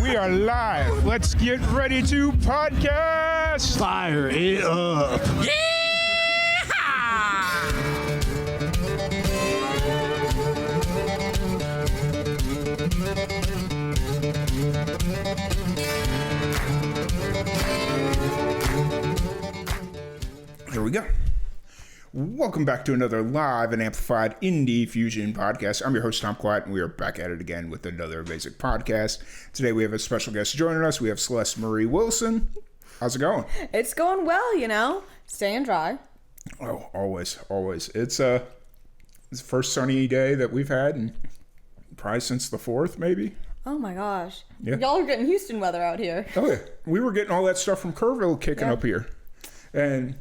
We are live. Let's get ready to podcast. Fire it up. Here we go. Welcome back to another live and amplified Indie Fusion podcast. I'm your host, Tom Quiet, and we are back at it again with another basic podcast. Today we have a special guest joining us. We have Celeste Marie Wilson. How's it going? It's going well, you know, staying dry. Oh, always. It's the first sunny day that we've had, and probably since the 4th, maybe. Oh my gosh. Yeah. Y'all are getting Houston weather out here. Oh yeah, we were getting all that stuff from Kerrville kicking up here, and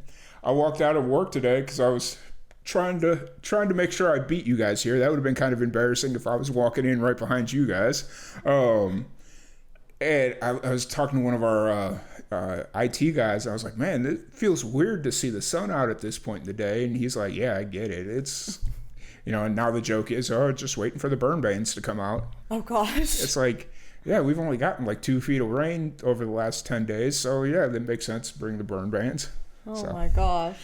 I walked out of work today because I was trying to make sure I beat you guys here. That would have been kind of embarrassing if I was walking in right behind you guys. And I was talking to one of our IT guys. I was like, man, it feels weird to see the sun out at this point in the day. And he's like, yeah, I get it. It's, and now the joke is, just waiting for the burn bans to come out. Oh gosh. It's like, yeah, we've only gotten like 2 feet of rain over the last 10 days. So yeah, that makes sense to bring the burn bans. Oh my gosh.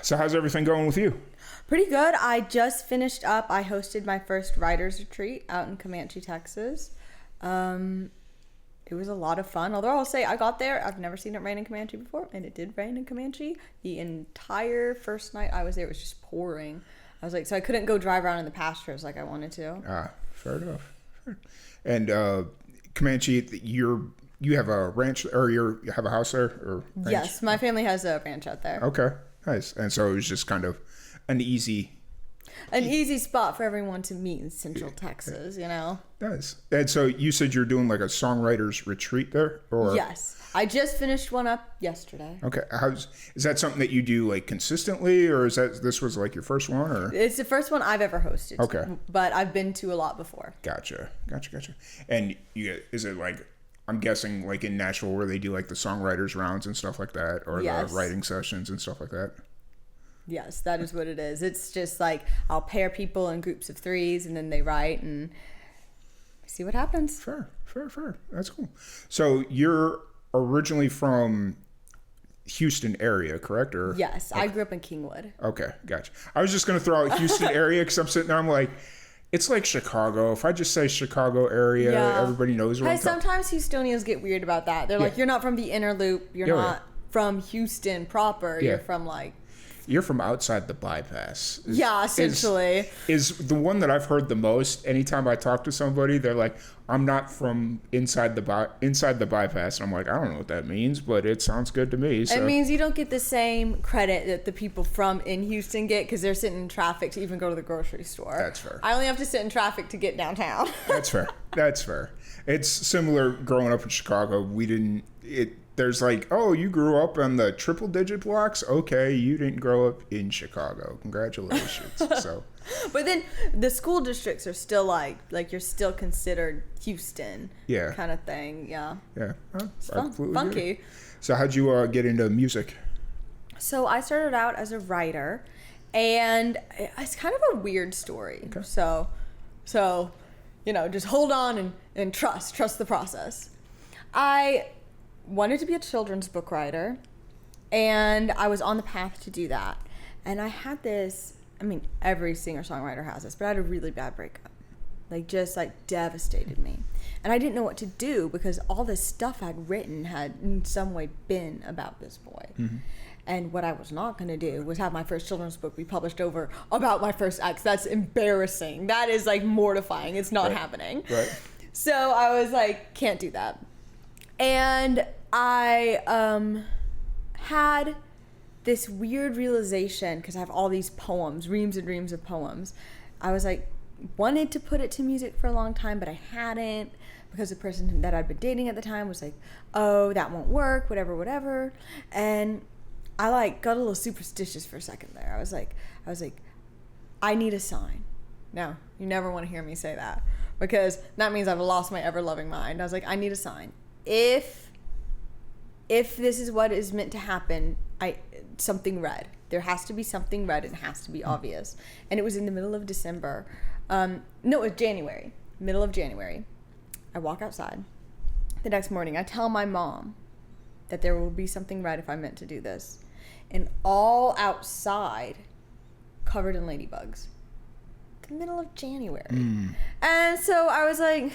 So how's everything going with you? Pretty good. I just finished up. I hosted my first writer's retreat out in Comanche, Texas. It was a lot of fun. Although I'll say I got there, I've never seen it rain in Comanche before, and it did rain in Comanche. The entire first night I was there, it was just pouring. I was like, so I couldn't go drive around in the pastures like I wanted to. Fair enough. And Comanche, you have a ranch, or you have a house there, or ranch? Yes, my family has a ranch out there. Okay, nice. And so it was just kind of an easy spot for everyone to meet in Central Texas, you know. Nice. And so you said you're doing like a songwriters retreat there, or? Yes, I just finished one up yesterday. Okay, is that something that you do like consistently, or this was like your first one, or? It's the first one I've ever hosted. Okay, but I've been to a lot before. Gotcha. And is it like, I'm guessing like in Nashville where they do like the songwriters rounds and stuff like that, or yes, the writing sessions and stuff like that? Yes, that is what it is. It's just like I'll pair people in groups of 3s and then they write and see what happens. Fair. That's cool. So you're originally from Houston area, correct? Or yes, okay. I grew up in Kingwood. Okay, gotcha. I was just going to throw out Houston area because I'm sitting there, I'm like, it's like Chicago. If I just say Chicago area, everybody knows where I'm talking. Sometimes Houstonians get weird about that. They're like, you're not from the inner loop. You're not from Houston proper. You're from like... You're from outside the bypass. Essentially. Is the one that I've heard the most. Anytime I talk to somebody, they're like, I'm not from inside the bypass. And I'm like, I don't know what that means, but it sounds good to me. So. It means you don't get the same credit that the people from in Houston get because they're sitting in traffic to even go to the grocery store. That's fair. I only have to sit in traffic to get downtown. That's fair. It's similar growing up in Chicago. There's like, oh, you grew up on the triple digit blocks? Okay, you didn't grow up in Chicago. Congratulations. So, but then the school districts are still like you're still considered Houston kind of thing. Yeah. It's funky. Good. So how'd you get into music? So I started out as a writer, and it's kind of a weird story. Okay. So just hold on and trust the process. I wanted to be a children's book writer, and I was on the path to do that. And I had this, every singer-songwriter has this, but I had a really bad breakup. Just devastated me. And I didn't know what to do because all this stuff I'd written had in some way been about this boy. Mm-hmm. And what I was not going to do was have my first children's book be published about my first ex. That's embarrassing. That is mortifying. It's not happening. Right. So I was like, can't do that. And I had this weird realization because I have all these poems, reams and reams of poems. I was wanted to put it to music for a long time, but I hadn't because the person that I'd been dating at the time was like, oh, that won't work, whatever. And I got a little superstitious for a second there. I was like, I need a sign. No, you never want to hear me say that because that means I've lost my ever-loving mind. I was like, I need a sign. If this is what is meant to happen, something red. There has to be something red. It has to be obvious. And it was in the middle of December. No, it was January. Middle of January. I walk outside. The next morning, I tell my mom that there will be something red if I meant to do this. And all outside, covered in ladybugs. The middle of January. And so I was like,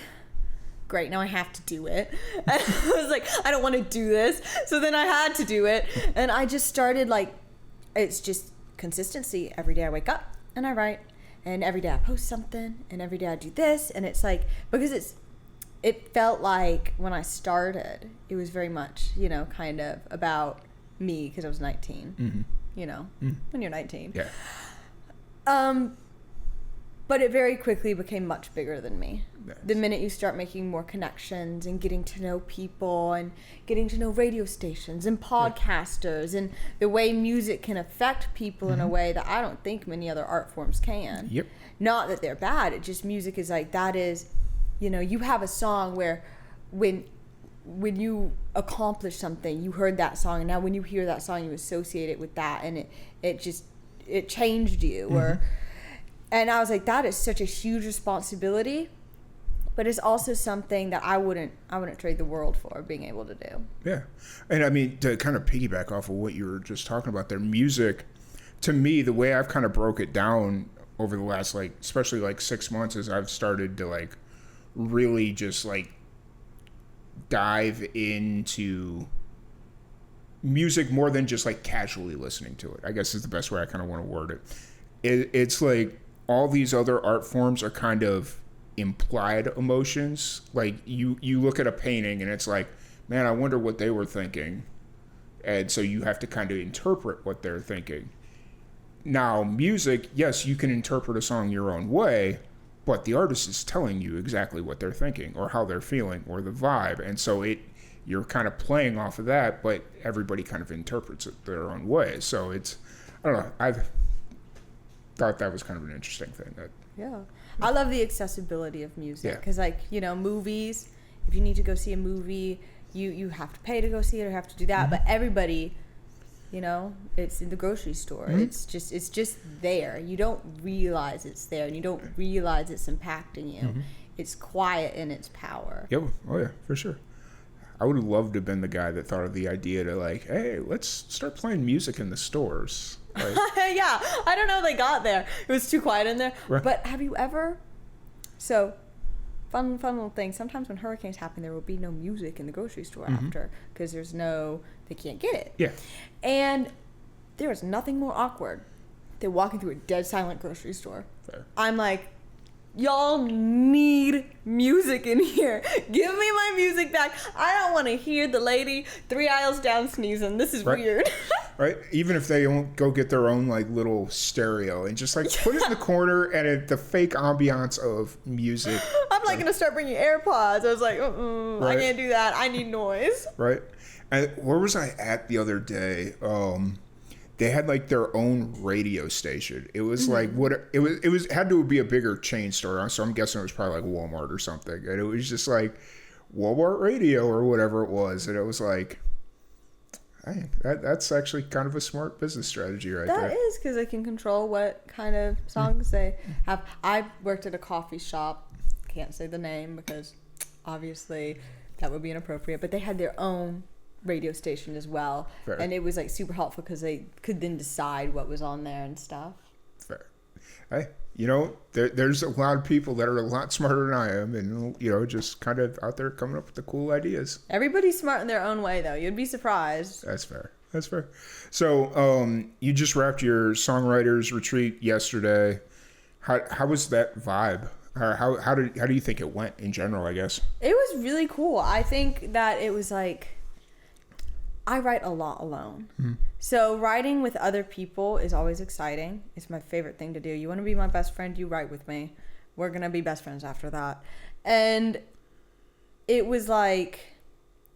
great, now I have to do it. And I was like, I don't want to do this. So then I had to do it. And I just started like, it's just consistency. Every day I wake up and I write. And every day I post something. And every day I do this. And it's like, because it felt like when I started, it was very much, you know, kind of about me because I was 19, you know, when you're 19. Yeah. But it very quickly became much bigger than me. Nice. The minute you start making more connections and getting to know people and getting to know radio stations and podcasters and the way music can affect people in a way that I don't think many other art forms can. Yep. Not that they're bad. It just music is like, that is, you know, you have a song where when you accomplish something, you heard that song, and now when you hear that song, you associate it with that, and it changed you. And I was like, that is such a huge responsibility, but it's also something that I wouldn't trade the world for being able to do. Yeah. And I mean, to kind of piggyback off of what you were just talking about there, music, to me, the way I've kind of broke it down over the last, like, especially like 6 months, is I've started to like really just like dive into music more than just like casually listening to it, I guess is the best way I kind of want to word it. It's like all these other art forms are kind of implied emotions. Like you look at a painting and it's like, man, I wonder what they were thinking. And so you have to kind of interpret what they're thinking. Now, music, yes, you can interpret a song your own way, but the artist is telling you exactly what they're thinking or how they're feeling or the vibe. And so you're kind of playing off of that, but everybody kind of interprets it their own way. So it's, I don't know, I've thought that was kind of an interesting thing. Yeah. I love the accessibility of music. Yeah. Because, like, you know, movies, if you need to go see a movie, you have to pay to go see it or have to do that. But everybody, you know, it's in the grocery store. It's just there. You don't realize it's there, and you don't realize it's impacting you. It's quiet in its power. Yep. Oh, yeah, for sure. I would have loved to have been the guy that thought of the idea to like, hey, let's start playing music in the stores. Like, Yeah, I don't know how they got there. It was too quiet in there. Right. But have you ever... So, fun little thing. Sometimes when hurricanes happen, there will be no music in the grocery store after because they can't get it. yeah. And there is nothing more awkward than walking through a dead silent grocery store. Fair. I'm like, y'all need music in here. Give me my music back. I don't want to hear the lady 3 aisles down sneezing. This is weird. Right? Even if they don't go get their own like little stereo and just like put it in the corner and the fake ambiance of music. I'm like going to start bringing AirPods. I was like, I can't do that. I need noise. Right? And where was I at the other day? They had like their own radio station. It was like it was had to be a bigger chain store, so I'm guessing it was probably like Walmart or something. And it was just like Walmart radio or whatever it was, and it was like, hey, that's actually kind of a smart business strategy right there. That is, because they can control what kind of songs they have. I worked at a coffee shop. Can't say the name because obviously that would be inappropriate, but they had their own radio station as well. Fair. And it was like super helpful because they could then decide what was on there and stuff. Fair. Hey, you know, there's a lot of people that are a lot smarter than I am, and you know, just kind of out there coming up with the cool ideas. Everybody's smart in their own way, though. You'd be surprised. That's fair. That's fair. So, you just wrapped your songwriters retreat yesterday. How was that vibe? How do you think it went in general, I guess? It was really cool. I think that it was like, I write a lot alone. So writing with other people is always exciting. It's my favorite thing to do. You want to be my best friend, you write with me. We're going to be best friends after that. And it was like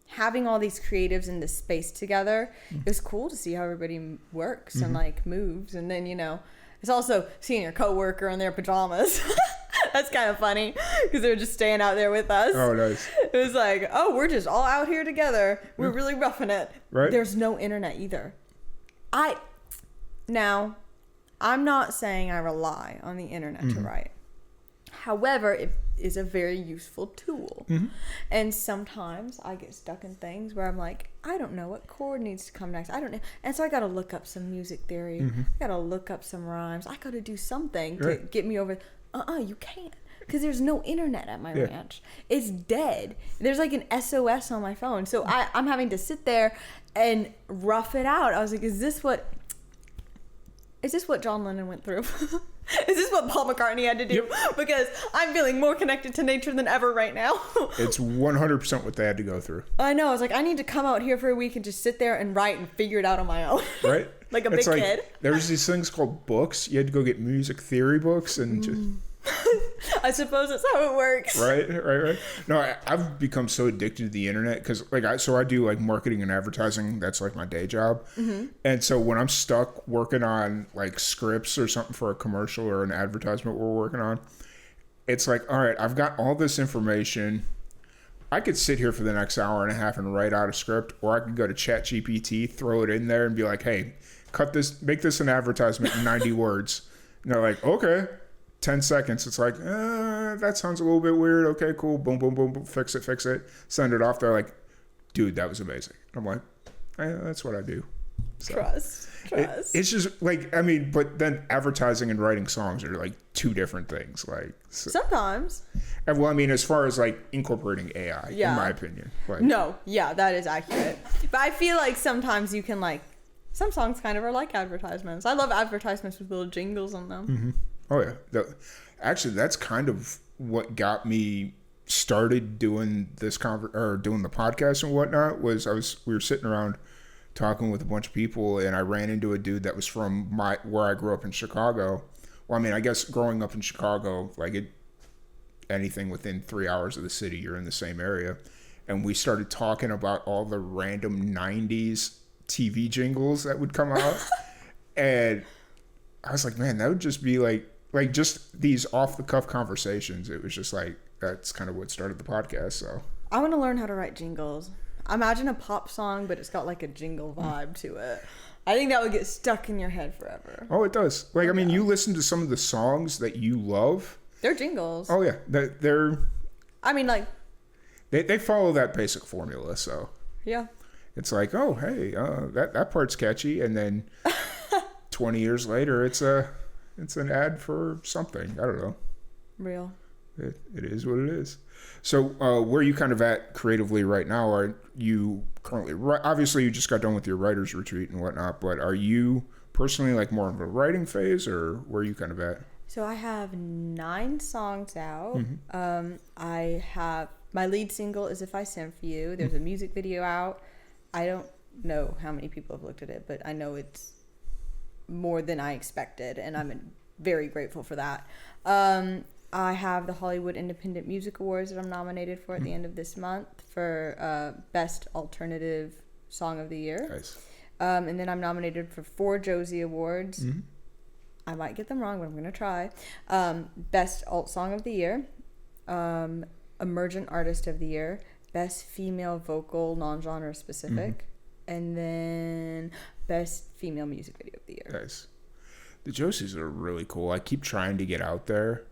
having all these creatives in this space together. It was cool to see how everybody works and like moves. And then, you know, it's also seeing your coworker in their pajamas. That's kind of funny because they were just staying out there with us. Oh, nice. It was like, oh, we're just all out here together. We're really roughing it. Right. There's no internet either. Now, I'm not saying I rely on the internet to write. However, is a very useful tool. Mm-hmm. And sometimes I get stuck in things where I'm like, I don't know what chord needs to come next. I don't know. And so I got to look up some music theory. Mm-hmm. I got to look up some rhymes. I got to do something to Right. get me over. You can't. Because there's no internet at my ranch. It's dead. There's like an SOS on my phone. So I'm having to sit there and rough it out. I was like, is this what John Lennon went through? Is this what Paul McCartney had to do? Yep. Because I'm feeling more connected to nature than ever right now. It's 100% what they had to go through. I know. I was like, I need to come out here for a week and just sit there and write and figure it out on my own. Right? Like a big kid. There's these things called books. You had to go get music theory books and just... I suppose that's how it works. Right. No, I've become so addicted to the internet because, I do like marketing and advertising. That's like my day job. Mm-hmm. And so when I'm stuck working on like scripts or something for a commercial or an advertisement we're working on, it's like, all right, I've got all this information. I could sit here for the next hour and a half and write out a script, or I could go to ChatGPT, throw it in there, and be like, hey, cut this, make this an advertisement in 90 words. And they're like, okay. 10 seconds, it's like, that sounds a little bit weird. Okay, cool. Boom, boom, boom, boom. Fix it. Send it off. They're like, dude, that was amazing. I'm like, that's what I do. So Trust. It's just like, but then advertising and writing songs are like two different things. Like Sometimes. Well, as far as like incorporating AI, in my opinion. Like, No, yeah, that is accurate. But I feel like sometimes you can like, some songs kind of are like advertisements. I love advertisements with little jingles on them. Mm-hmm. Oh yeah, actually, that's kind of what got me started doing this doing the podcast and whatnot. We were sitting around talking with a bunch of people, and I ran into a dude that was from where I grew up in Chicago. Well, I guess growing up in Chicago, anything within 3 hours of the city, you're in the same area, and we started talking about all the random '90s TV jingles that would come out, and I was like, man, that would just be like just these off-the-cuff conversations. It was just like, that's kind of what started the podcast, so. I want to learn how to write jingles. Imagine a pop song, but it's got like a jingle vibe to it. I think that would get stuck in your head forever. Oh, it does. You listen to some of the songs that you love. They're jingles. Oh, yeah. They're... They follow that basic formula, so. Yeah. It's like, oh, hey, that part's catchy, and then 20 years later, it's an ad for something. I don't know. Real. It is what it is. So where are you kind of at creatively right now? Are you currently, obviously you just got done with your writer's retreat and whatnot, but are you personally like more of a writing phase, or where are you kind of at? So I have 9 songs out. Mm-hmm. I have, my lead single is If I Send For You. There's a music video out. I don't know how many people have looked at it, but I know it's more than I expected, and I'm very grateful for that. I have the Hollywood Independent Music Awards that I'm nominated for at the end of this month for Best Alternative Song of the Year. Nice. And then I'm nominated for 4 Josie Awards. Mm-hmm. I might get them wrong, but I'm going to try. Best Alt Song of the Year, Emergent Artist of the Year, Best Female Vocal Non-Genre Specific, and then Best Female Music Video of the Year. Nice. The Josies are really cool. I keep trying to get out there,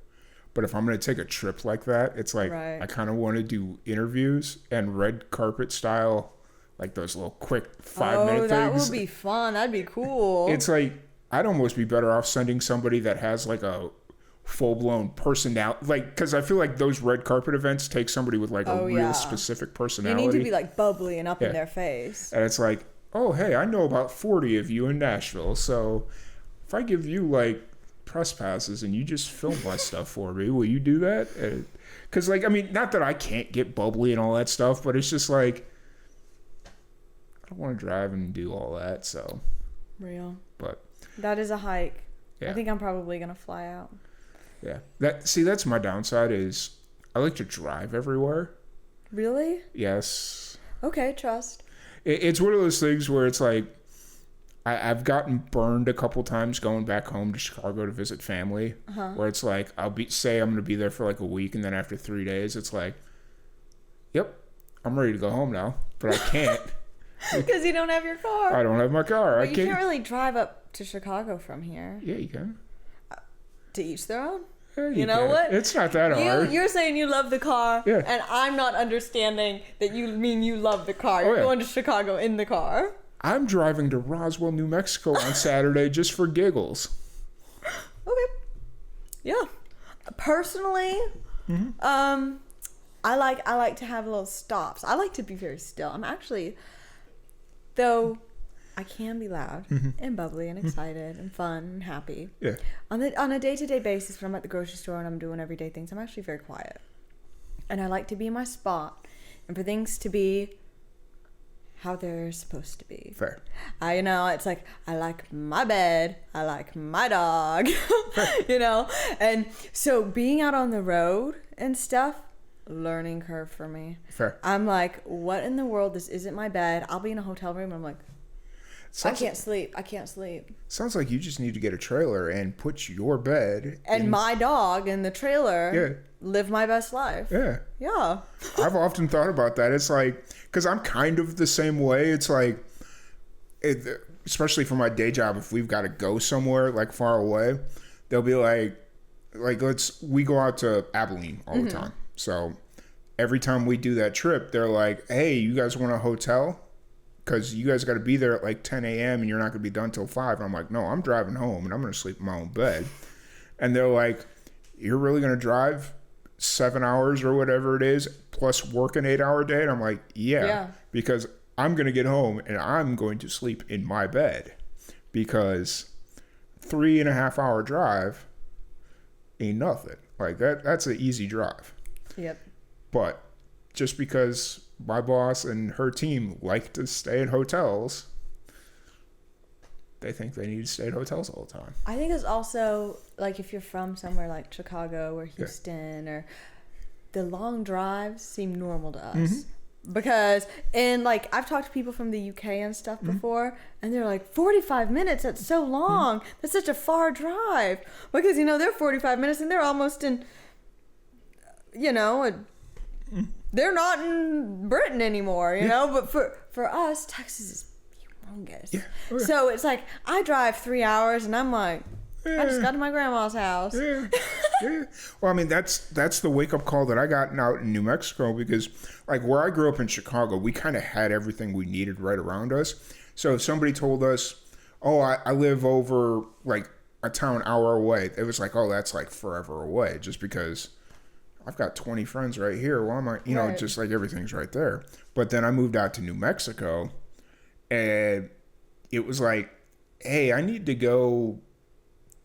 but if I'm going to take a trip like that, it's like I kind of want to do interviews and red carpet style, like those little quick 5-minute things. Oh, that would be fun. That'd be cool. It's like, I'd almost be better off sending somebody that has like a full-blown personality, because I feel like those red carpet events take somebody with like a real specific personality. You need to be like bubbly and up in their face. And it's like, oh, hey, I know about 40 of you in Nashville, so if I give you like press passes and you just film my stuff for me, will you do that? Because not that I can't get bubbly and all that stuff, but it's just like, I don't want to drive and do all that, so. Real. But that is a hike. Yeah. I think I'm probably going to fly out. Yeah. That's my downside is I like to drive everywhere. Really? Yes. Okay, trust. It's one of those things where it's like, I've gotten burned a couple times going back home to Chicago to visit family, where it's like, say I'm going to be there for like a week, and then after 3 days, it's like, yep, I'm ready to go home now, but I can't. Because you don't have your car. I don't have my car. But you can't really drive up to Chicago from here. Yeah, you can. To each their own? You know what? It's not that hard. You're saying you love the car, Yeah. and I'm not understanding that you mean you love the car. You're going to Chicago in the car. I'm driving to Roswell, New Mexico on Saturday just for giggles. Okay. Yeah. Personally, I like to have little stops. I like to be very still. I'm actually, though I can be loud and bubbly and excited and fun and happy. Yeah. On a day-to-day basis, when I'm at the grocery store and I'm doing everyday things, I'm actually very quiet. And I like to be in my spot and for things to be how they're supposed to be. Fair. It's like, I like my bed, I like my dog, and so being out on the road and stuff, learning curve for me. Fair. I'm like, what in the world? This isn't my bed. I'll be in a hotel room and I'm like, I can't sleep. Sounds like you just need to get a trailer and put your bed and my dog in the trailer. Yeah. Live my best life. Yeah. I've often thought about that. It's like, because I'm kind of the same way. It's like, especially for my day job, if we've got to go somewhere like far away, they'll be like we go out to Abilene all the time. So every time we do that trip, they're like, hey, you guys want a hotel? Because you guys got to be there at like 10 a.m. and you're not going to be done till 5. And I'm like, no, I'm driving home and I'm going to sleep in my own bed. And they're like, you're really going to drive 7 hours or whatever it is, plus work an 8-hour day? And I'm like, yeah, because I'm going to get home and I'm going to sleep in my bed, because 3.5 hour drive ain't nothing. Like that's an easy drive. Yep. But just because my boss and her team like to stay in hotels, they think they need to stay in hotels all the time. I think it's also like if you're from somewhere like Chicago or Houston, or the long drives seem normal to us. Because I've talked to people from the UK and stuff before, and they're like, 45 minutes, that's so long. That's such a far drive. Because, they're 45 minutes and they're almost in, they're not in Britain anymore, but for us, Texas is humongous. Yeah. Okay. So it's like, I drive 3 hours and I'm like, I just got to my grandma's house. Yeah. Well, I mean, that's the wake-up call that I got out in New Mexico, because like where I grew up in Chicago, we kind of had everything we needed right around us. So if somebody told us, oh, I live over like a town hour away, it was like, oh, that's like forever away, just because I've got 20 friends right here. Well, I'm just like everything's right there. But then I moved out to New Mexico, and it was like, hey, I need to go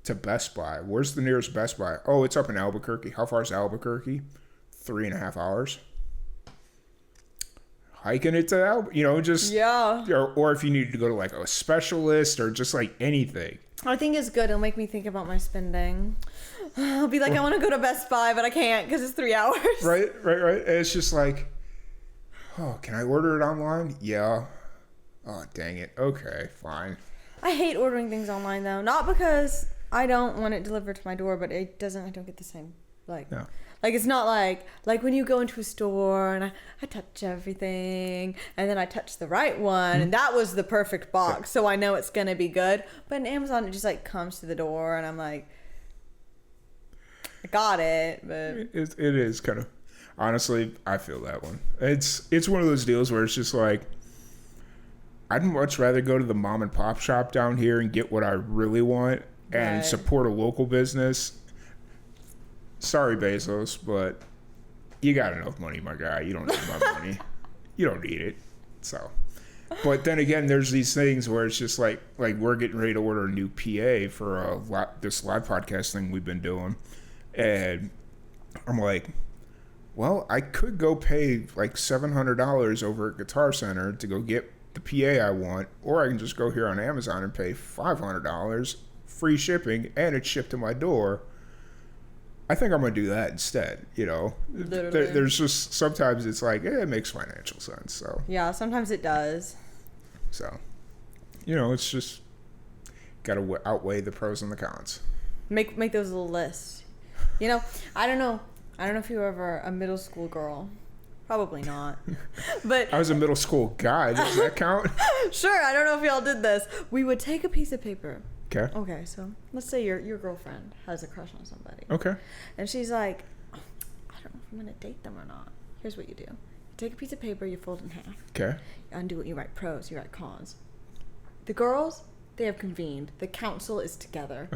to Best Buy. Where's the nearest Best Buy? Oh, it's up in Albuquerque. How far is Albuquerque? 3.5 hours. Hiking it to or if you need to go to like a specialist or just like anything. I think it's good. It'll make me think about my spending. I'll be like, I want to go to Best Buy, but I can't because it's 3 hours. Right. And it's just like, oh, can I order it online? Yeah. Oh, dang it. Okay, fine. I hate ordering things online though. Not because I don't want it delivered to my door, but I don't get the same, no. Like, it's not like when you go into a store and I touch everything and then I touch the right one and that was the perfect box, so I know it's going to be good. But in Amazon, it just like comes to the door and I'm like, I got it, but it is kind of, honestly, I feel that one. It's one of those deals where it's just like, I'd much rather go to the mom and pop shop down here and get what I really want and support a local business. Sorry, Bezos, but you got enough money, my guy. You don't need my money. You don't need it. So, but then again, there's these things where it's just like we're getting ready to order a new PA for this live podcast thing we've been doing, and I'm like, well, I could go pay like $700 over at Guitar Center to go get the PA I want, or I can just go here on Amazon and pay $500, free shipping, and it's shipped to my door. I think I'm going to do that instead, There's just, sometimes it's like, it makes financial sense, so. Yeah, sometimes it does. So, it's just, got to outweigh the pros and the cons. Make those little lists. I don't know if you were ever a middle school girl. Probably not. But I was a middle school guy. Does that count? Sure. I don't know if y'all did this. We would take a piece of paper Okay. Okay, so let's say your girlfriend has a crush on somebody. Okay. And she's like, oh, I don't know if I'm going to date them or not. Here's what you do. You take a piece of paper, you fold it in half. Okay. You undo it, you write pros, you write cons. The girls, they have convened. The council is together.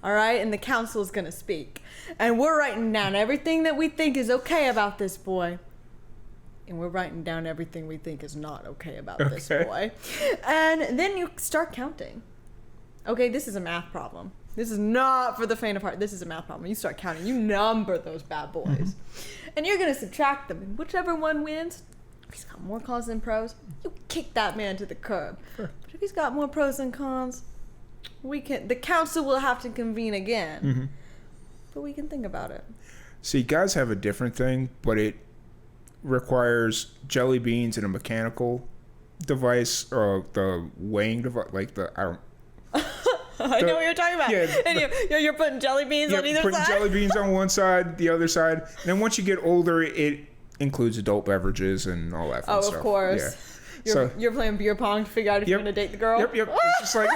All right? And the council is going to speak. And we're writing down everything that we think is okay about this boy. And we're writing down everything we think is not okay about this boy. And then you start counting. Okay, this is a math problem. This is not for the faint of heart. This is a math problem. You start counting. You number those bad boys. Mm-hmm. And you're going to subtract them. And whichever one wins, if he's got more cons than pros, you kick that man to the curb. Sure. But if he's got more pros than cons, the council will have to convene again. Mm-hmm. But we can think about it. See, guys have a different thing, but it requires jelly beans and a mechanical device, or the weighing device, like I know what you're talking about. Yeah, and you're putting jelly beans on either side. Putting jelly beans on one side, the other side. And then once you get older, it includes adult beverages and all that fun stuff. Oh, of course. Yeah. You're playing beer pong to figure out if you're going to date the girl? Yep. It's just like,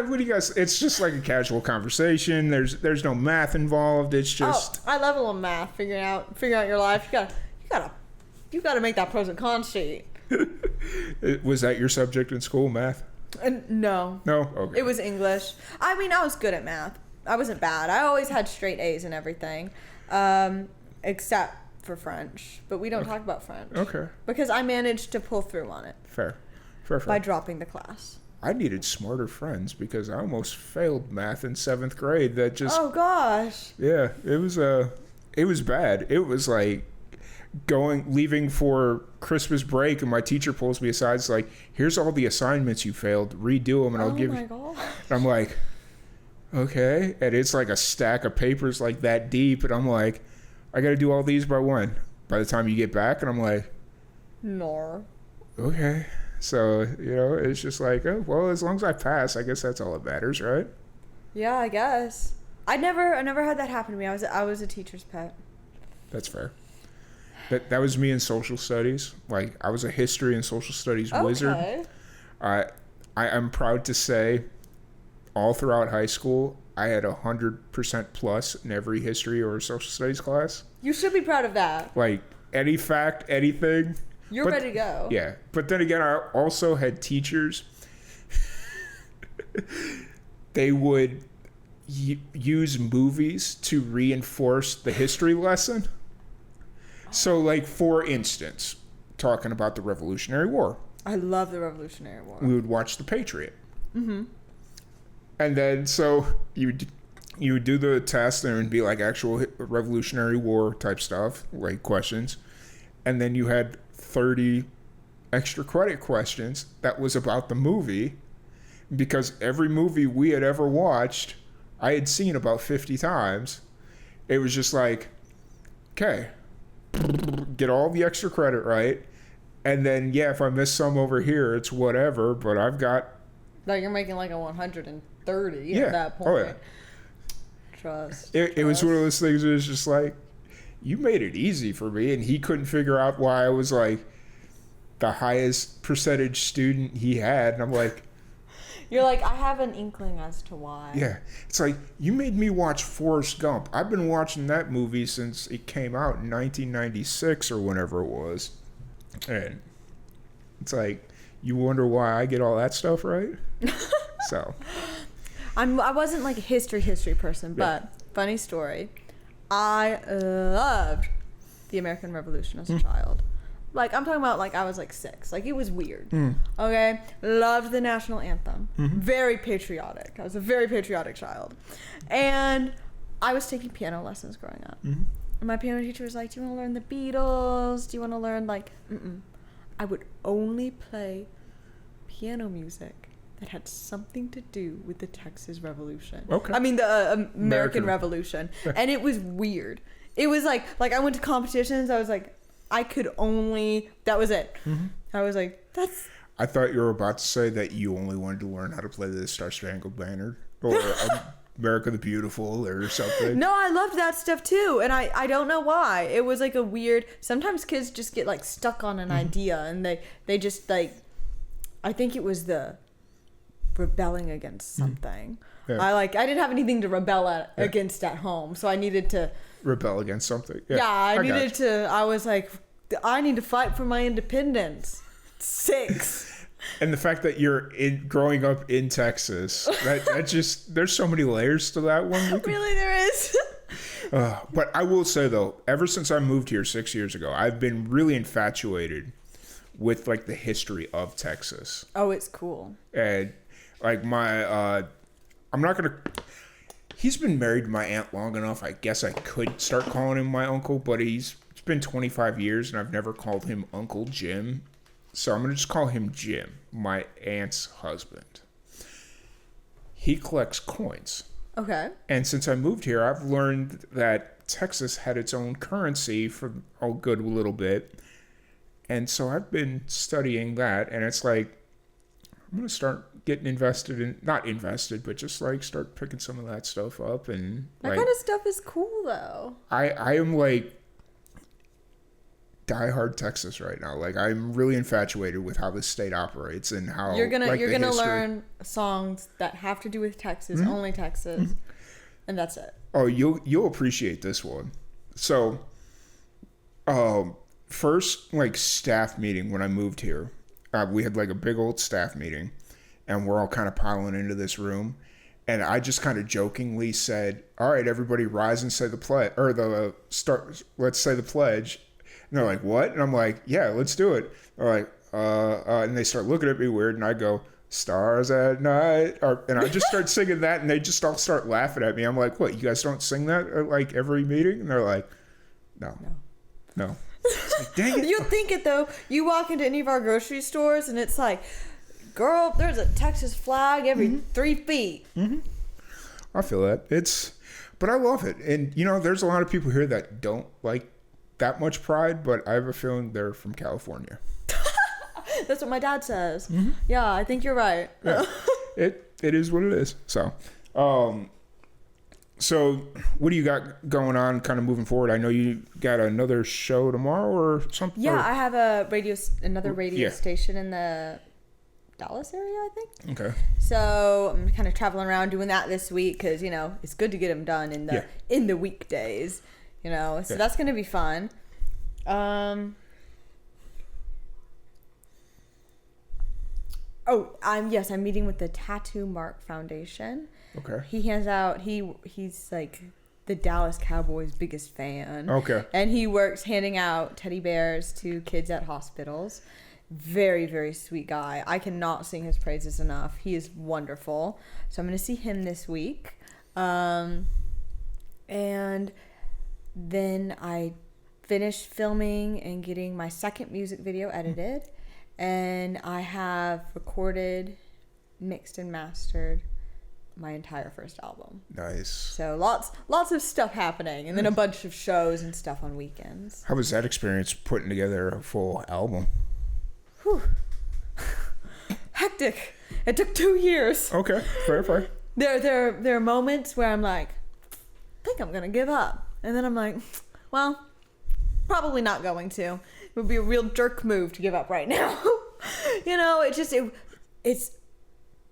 what do you guys... It's just like a casual conversation. There's no math involved. It's just... Oh, I love a little math. Figuring out your life. You gotta make that pros and cons sheet. Was that your subject in school, math? No. No? Okay. It was English. I mean, I was good at math. I wasn't bad. I always had straight A's and everything, except for French. But we don't talk about French. Okay. Because I managed to pull through on it. Fair. By dropping the class. I needed smarter friends because I almost failed math in 7th grade. That just... Oh, gosh. Yeah. It was bad. It was like... leaving for Christmas break, and my teacher pulls me aside. It's like, here's all the assignments you failed, redo them, and I'll give you. God. And I'm like, okay. And it's like a stack of papers like that deep, and I'm like, I got to do all these by when? By the time you get back? And I'm like, no. Okay. So, it's just like, oh, well, as long as I pass, I guess that's all that matters, right? Yeah, I guess. I never had that happen to me. I was a teacher's pet. That's fair. That was me in social studies. Like, I was a history and social studies wizard. I'm proud to say, all throughout high school, I had 100% plus in every history or social studies class. You should be proud of that. Like, any fact, anything. You're ready to go. Yeah. But then again, I also had teachers. They would use movies to reinforce the history lesson. So, like, for instance, talking about the Revolutionary War. I love the Revolutionary War. We would watch The Patriot. Mm-hmm. And then, so, you would do the test, and it would be, like, actual Revolutionary War type stuff, like, questions. And then you had 30 extra credit questions that was about the movie, because every movie we had ever watched, I had seen about 50 times. It was just like, okay, get all the extra credit right, and then if I miss some over here, it's whatever, but I've got... Like, you're making like a 130 at that point. Oh, yeah. Trust. It was one of those things where it's just like, you made it easy for me, and he couldn't figure out why I was like the highest percentage student he had, and I'm like... You're like, I have an inkling as to why. Yeah. It's like, you made me watch Forrest Gump. I've been watching that movie since it came out in 1996 or whenever it was. And it's like, you wonder why I get all that stuff right? So. I wasn't like a history person, but funny story. I loved the American Revolution as a child. Like, I'm talking about, like, I was, like, 6. Like, it was weird. Okay? Loved the national anthem. Very patriotic. I was a very patriotic child. And I was taking piano lessons growing up. And my piano teacher was like, do you want to learn the Beatles? Do you want to learn, like... I would only play piano music that had something to do with the Texas Revolution. Okay. I mean, the American Revolution. And it was weird. It was, like, I went to competitions. I was, like... I could only... That was it. I was like, that's... I thought you were about to say that you only wanted to learn how to play the Star Spangled Banner or America the Beautiful or something. No, I loved that stuff too. And I don't know why. It was like a weird... Sometimes kids just get like stuck on an idea and they just like... I think it was the rebelling against something. Yeah. I didn't have anything to rebel against at home, so I needed to rebel against something. I needed to. I was like, I need to fight for my independence. 6. And the fact that you're growing up in Texas, that just, there's so many layers to that one. Really, there is. But I will say though, ever since I moved here 6 years ago, I've been really infatuated with like the history of Texas. Oh, it's cool. And like he's been married to my aunt long enough. I guess I could start calling him my uncle, but it's been 25 years and I've never called him Uncle Jim. So I'm going to just call him Jim, my aunt's husband. He collects coins. Okay. And since I moved here, I've learned that Texas had its own currency for a good little bit. And so I've been studying that. And it's like, I'm going to start getting invested in, not invested, but just like start picking some of that stuff up. And that like, kind of stuff is cool though. I am like diehard Texas right now. Like I'm really infatuated with how this state operates and how you're gonna history. learn songs that have to do with Texas, only Texas, and that's it. Oh, you'll appreciate this one. So, first like staff meeting when I moved here, we had like a big old staff meeting, and we're all kind of piling into this room, and I just kind of jokingly said, "All right, everybody, rise and say the pledge, or let's say the pledge." And they're like, "What?" And I'm like, "Yeah, let's do it." They're like, and they start looking at me weird, and I go, "Stars at night," and I just start singing that, and they just all start laughing at me. I'm like, "What? You guys don't sing that at like every meeting?" And they're like, "No." It's like, dang it. You'll think it though. You walk into any of our grocery stores, and it's like, girl, there's a Texas flag every 3 feet. Mm-hmm. I feel that. But I love it. And, there's a lot of people here that don't like that much pride, but I have a feeling they're from California. That's what my dad says. Mm-hmm. Yeah, I think you're right. Yeah. It is what it is. So, what do you got going on kind of moving forward? I know you got another show tomorrow or something. Yeah, I have another radio station in the Dallas area, I think. Okay. So I'm kind of traveling around doing that this week because, it's good to get them done in the weekdays, So that's going to be fun. I'm meeting with the Tattoo Mark Foundation. Okay. He hands out, he's like the Dallas Cowboys' biggest fan. Okay. And he works handing out teddy bears to kids at hospitals. Very, very sweet guy. I cannot sing his praises enough. He is wonderful. So I'm going to see him this week. And then I finished filming and getting my second music video edited. And I have recorded, mixed, and mastered my entire first album. Nice. So lots of stuff happening, and then a bunch of shows and stuff on weekends. How was that experience putting together a full album? Whew. Hectic. It took 2 years. Okay, fair. There are moments where I'm like, I think I'm gonna give up, and then I'm like, well, probably not going to. It would be a real jerk move to give up right now. It's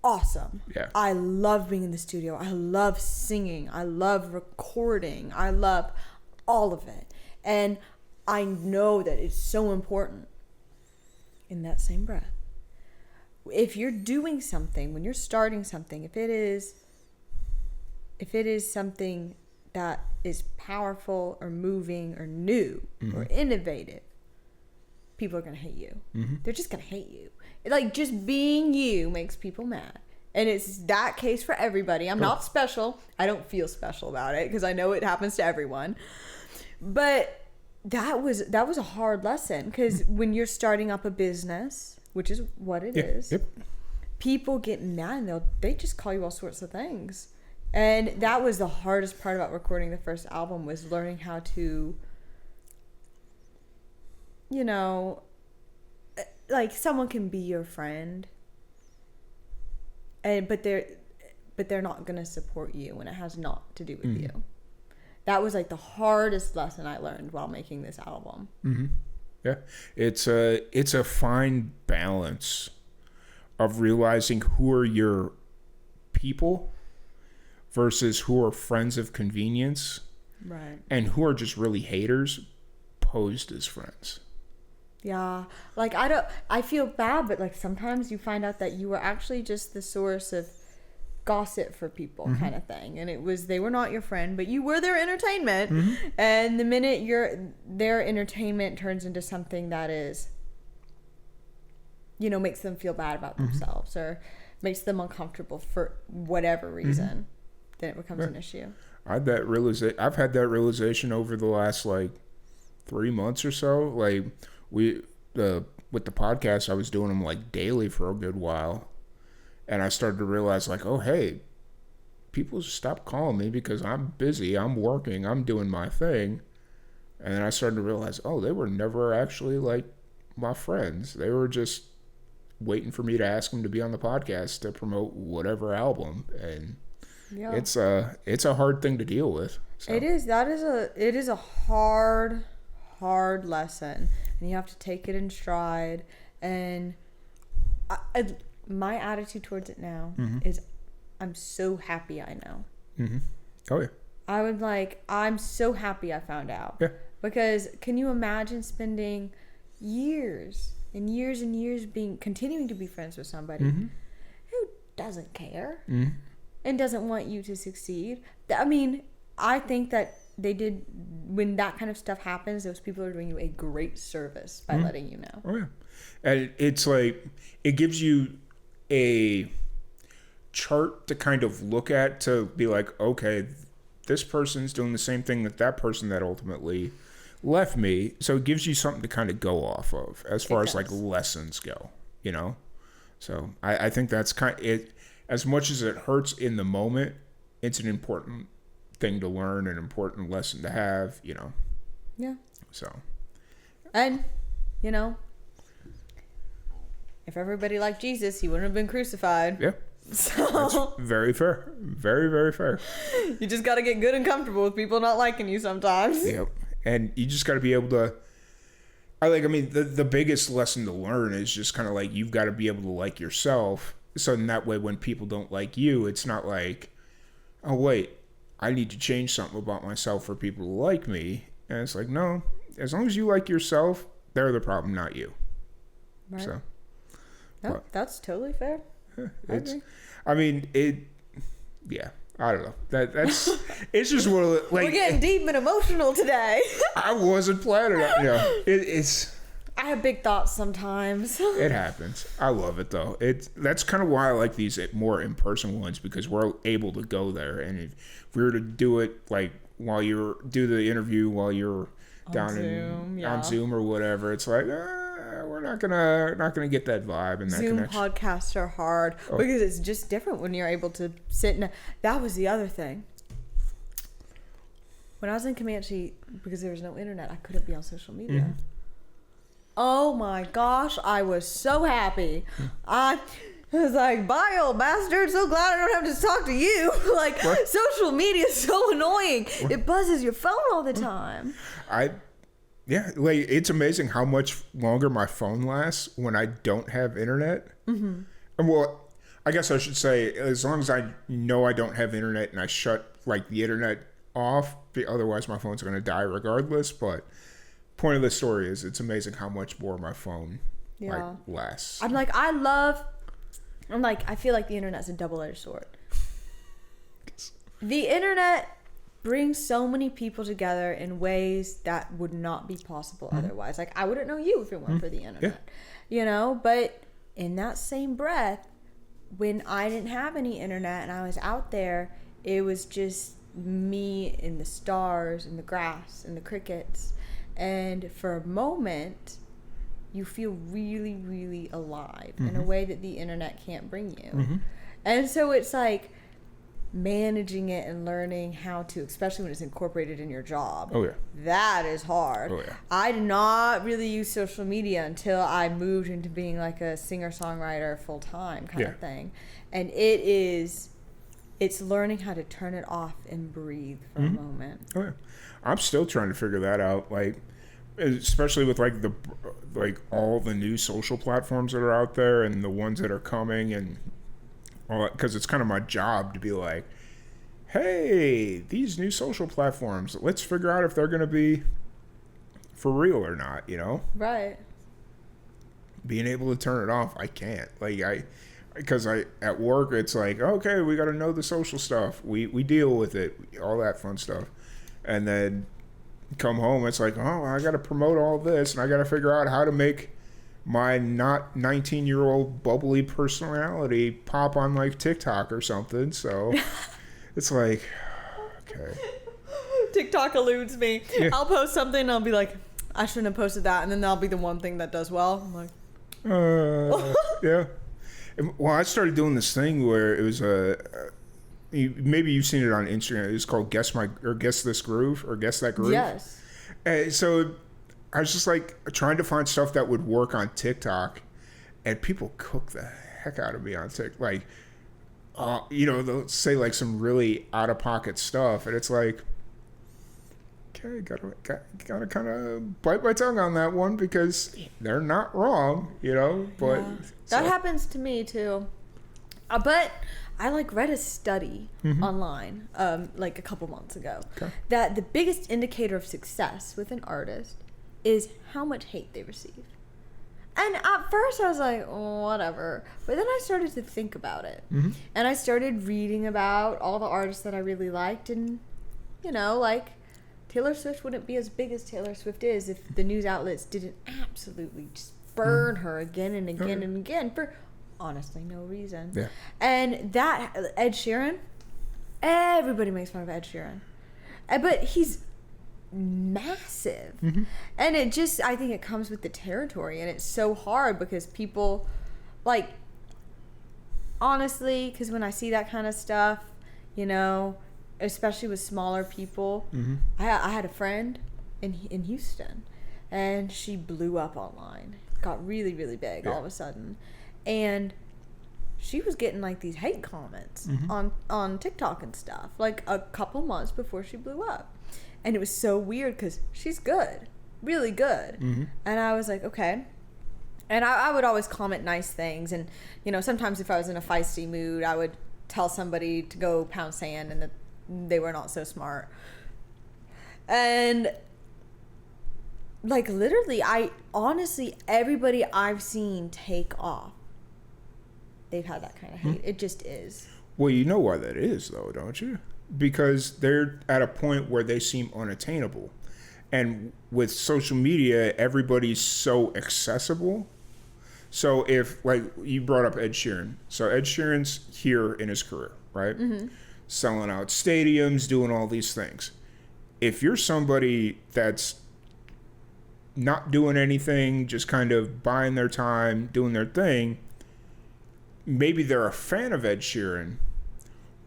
awesome. Yeah. I love being in the studio. I love singing. I love recording. I love all of it. And I know that it's so important. In that same breath, if you're doing something, when you're starting something, if it is something that is powerful or moving or new or innovative, people are going to hate you. They're just going to hate you. Like, just being you makes people mad. And it's that case for everybody. I'm not special. I don't feel special about it because I know it happens to everyone. But that was a hard lesson because when you're starting up a business, which is what it is, people get mad and they just call you all sorts of things. And that was the hardest part about recording the first album, was learning how to, like, someone can be your friend, but they're not gonna support you when it has not to do with you. That was like the hardest lesson I learned while making this album. Yeah, it's a fine balance of realizing who are your people versus who are friends of convenience, right, and who are just really haters posed as friends. Yeah, like I feel bad, but like sometimes you find out that you were actually just the source of gossip for people, kind of thing, and they were not your friend, but you were their entertainment. And the minute their entertainment turns into something that is, makes them feel bad about themselves or makes them uncomfortable for whatever reason, then it becomes an issue. I've had that realization over the last like 3 months or so. Like with the podcast, I was doing them like daily for a good while, and I started to realize like, oh hey, people stop calling me because I'm busy, I'm working, I'm doing my thing. And then I started to realize, oh, they were never actually like my friends. They were just waiting for me to ask them to be on the podcast to promote whatever album. And it's a hard thing to deal with. So. It is a hard lesson, and you have to take it in stride. And my attitude towards it now is, I'm so happy I know. Oh yeah. I would I'm so happy I found out. Yeah. Because can you imagine spending years and years and years continuing to be friends with somebody who doesn't care and doesn't want you to succeed? I mean, I think that when that kind of stuff happens, those people are doing you a great service by letting you know. Oh yeah. And it's like, it gives you a chart to kind of look at to be like, okay, this person's doing the same thing that person that ultimately left me. So it gives you something to kind of go off of as far as like lessons go, So I think that's kind of it. As much as it hurts in the moment, it's an important thing to learn, an important lesson to have, Yeah. So. And, if everybody liked Jesus, he wouldn't have been crucified. Yeah. So that's very fair. Very, very fair. You just got to get good and comfortable with people not liking you sometimes. Yep. And you just got to be able to, the biggest lesson to learn is just kind of like, you've got to be able to like yourself. So in that way, when people don't like you, it's not like, oh wait, I need to change something about myself for people to like me. And it's like, no, as long as you like yourself, they're the problem, not you. Right. So. No, that's totally fair. I don't know. That's it's just one of the, like, we're getting deep and emotional today. I wasn't planning on it's. I have big thoughts sometimes. It happens. I love it though. That's kind of why I like these more in-person ones, because we're able to go there, and if we were to do it like do the interview while you're down on Zoom or whatever, it's like we're not gonna get that vibe and that Zoom connection. Podcasts are hard because it's just different when you're able to sit that was the other thing. When I was in Comanche, because there was no internet, I couldn't be on social media. Oh my gosh, I was so happy. I was like, bye, old bastard. So glad I don't have to talk to you. Like, what? Social media is so annoying. What? It buzzes your phone all the time. It's amazing how much longer my phone lasts when I don't have internet. And well, I guess I should say, as long as I know I don't have internet and I shut like the internet off, otherwise my phone's going to die regardless. But point of the story is, it's amazing how much more my phone lasts. I feel like the internet's a double-edged sword. The internet brings so many people together in ways that would not be possible otherwise. Like, I wouldn't know you if it weren't for the internet. Yeah. But in that same breath, when I didn't have any internet and I was out there, it was just me and the stars and the grass and the crickets. And for a moment, you feel really, really alive in a way that the internet can't bring you. And so it's like managing it and learning how to, especially when it's incorporated in your job. Oh yeah. That is hard. Oh yeah. I did not really use social media until I moved into being like a singer-songwriter full-time kind of thing. And it's learning how to turn it off and breathe for a moment. Oh yeah. I'm still trying to figure that out. Like, especially with like all the new social platforms that are out there and the ones that are coming and all that, because it's kind of my job to be like, hey, these new social platforms, let's figure out if they're going to be for real or not, you know? Right. Being able to turn it off, I can't. Because at work, it's like, okay, we got to know the social stuff. We deal with it, all that fun stuff. And then come home, it's like, oh, I got to promote all this, and I got to figure out how to make my not 19-year-old bubbly personality pop on like TikTok or something. So it's like, okay. TikTok eludes me. Yeah. I'll post something and I'll be like, I shouldn't have posted that, and then that'll be the one thing that does well. I'm like, yeah. Well, I started doing this thing where it was maybe you've seen it on Instagram. It was called Guess This Groove or Guess That Groove. Yes. So I was just like trying to find stuff that would work on TikTok, and people cook the heck out of me on TikTok. Like, they'll say like some really out of pocket stuff, and it's like, okay, gotta kind of bite my tongue on that one because they're not wrong, you know. But yeah. That happens to me too. But I read a study online like a couple months ago that the biggest indicator of success with an artist is how much hate they receive. And at first I was like, oh, whatever. But then I started to think about it. Mm-hmm. And I started reading about all the artists that I really liked. And, Taylor Swift wouldn't be as big as Taylor Swift is if the news outlets didn't absolutely just burn her again and again and again for honestly no reason. Yeah. And that Ed Sheeran, everybody makes fun of Ed Sheeran. But he's massive. Mm-hmm. And it just, I think it comes with the territory, and it's so hard because people honestly, because when I see that kind of stuff, especially with smaller people, I had a friend in Houston, and she blew up online, got really, really big all of a sudden, and she was getting these hate comments on TikTok and stuff a couple months before she blew up. And it was so weird because she's good, really good. Mm-hmm. And I was like, okay. And I would always comment nice things. And, sometimes if I was in a feisty mood, I would tell somebody to go pound sand and that they were not so smart. And, literally, everybody I've seen take off, they've had that kind of hate. It just is. Well, you know why that is, though, don't you? Because they're at a point where they seem unattainable. And with social media, everybody's so accessible. So if, you brought up Ed Sheeran. So Ed Sheeran's here in his career, right? Mm-hmm. Selling out stadiums, doing all these things. If you're somebody that's not doing anything, just kind of buying their time, doing their thing, maybe they're a fan of Ed Sheeran,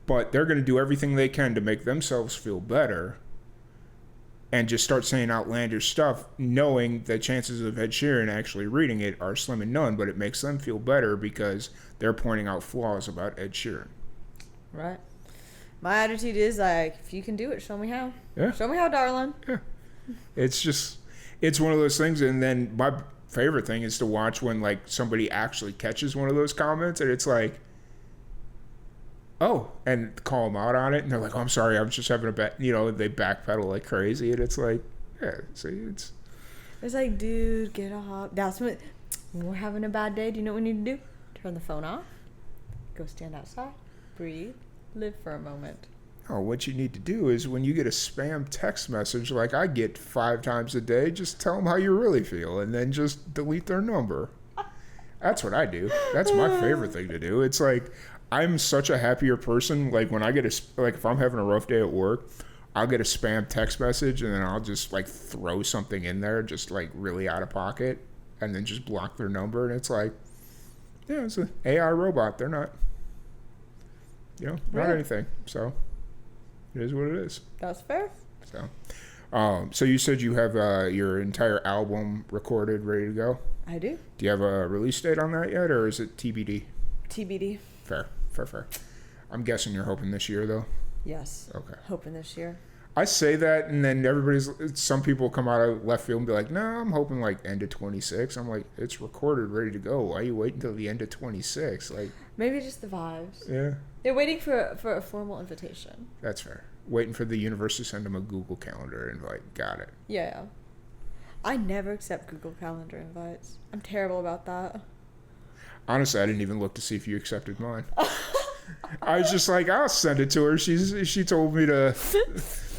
but they're going to do everything they can to make themselves feel better and just start saying outlandish stuff, knowing the chances of Ed Sheeran actually reading it are slim and none, but it makes them feel better because they're pointing out flaws about Ed Sheeran. Right. My attitude is if you can do it, show me how. Yeah. Show me how, darling. Yeah. It's one of those things, and then my favorite thing is to watch when somebody actually catches one of those comments, and it's like, oh, and call them out on it, and they're like, oh, I'm sorry, I was just having a bad, they backpedal like crazy, and it's like, yeah, see, it's dude, get off. That's when we're having a bad day. Do you know what we need to do? Turn the phone off, go stand outside, breathe, live for a moment. Oh, what you need to do is when you get a spam text message like I get 5 times a day, just tell them how you really feel, and then just delete their number. That's what I do. That's my favorite thing to do. It's I'm such a happier person. When I get if I'm having a rough day at work, I'll get a spam text message and then I'll just throw something in there, just really out of pocket, and then just block their number. And it's it's an AI robot. They're not, not anything. So it is what it is. That's fair. So you said you have your entire album recorded, ready to go? I do. Do you have a release date on that yet, or is it TBD? TBD. Fair. I'm guessing you're hoping this year, though? Yes. Okay. Hoping this year. I say that, and then some people come out of left field and be like, no, I'm hoping like end of 26. I'm like, it's recorded, ready to go. Why are you waiting until the end of 26? Like, maybe just the vibes. Yeah. They're waiting for a formal invitation. That's fair. Waiting for the universe to send them a Google Calendar invite. Got it. Yeah. I never accept Google Calendar invites. I'm terrible about that. Honestly, I didn't even look to see if you accepted mine. I was just like, I'll send it to her. She told me to.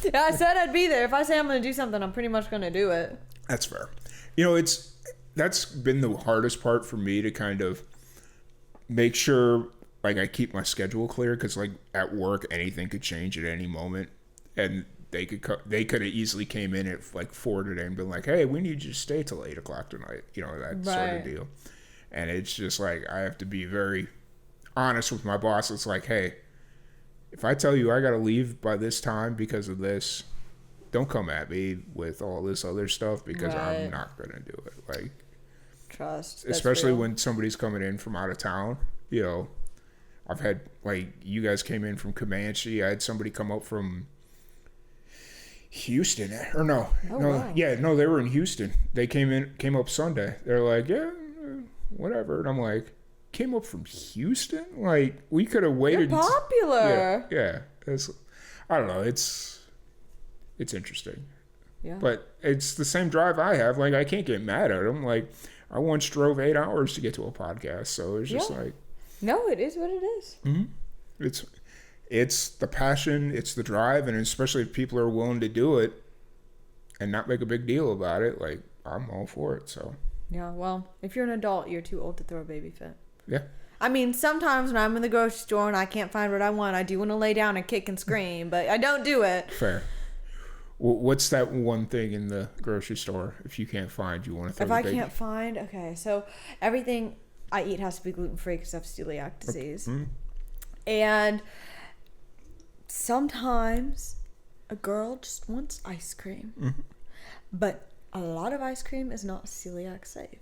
Yeah, I said I'd be there. If I say I'm going to do something, I'm pretty much going to do it. That's fair. That's been the hardest part for me to kind of make sure, like, I keep my schedule clear, because, like, at work, anything could change at any moment, and they could have easily came in at like 4 today and been like, hey, we need you to stay till 8 o'clock tonight, that sort of deal. And it's just like, I have to be very honest with my boss. It's like, hey, if I tell you I got to leave by this time because of this, don't come at me with all this other stuff, because I'm not going to do it. Like, trust. Especially when somebody's coming in from out of town. I've had, like, you guys came in from Comanche. I had somebody come up from Houston, or no, wow. They were in Houston. They came up Sunday. They're like, yeah, whatever. And I'm like, came up from Houston? Like, we could have waited. You're popular. Yeah. I don't know. It's interesting. Yeah. But it's the same drive I have. Like, I can't get mad at them. Like, I once drove 8 hours to get to a podcast, so it's just like. No, it is what it is. Mm-hmm. It's the passion, it's the drive, and especially if people are willing to do it and not make a big deal about it, like, I'm all for it. So. Yeah, well, if you're an adult, you're too old to throw a baby fit. Yeah. I mean, sometimes when I'm in the grocery store and I can't find what I want, I do want to lay down and kick and scream, but I don't do it. Fair. What's that one thing in the grocery store if you can't find, you want to throw If the I baby? can't find, okay, so everything I eat has to be gluten-free because I have celiac disease. Mm-hmm. And sometimes a girl just wants ice cream. Mm-hmm. But a lot of ice cream is not celiac safe.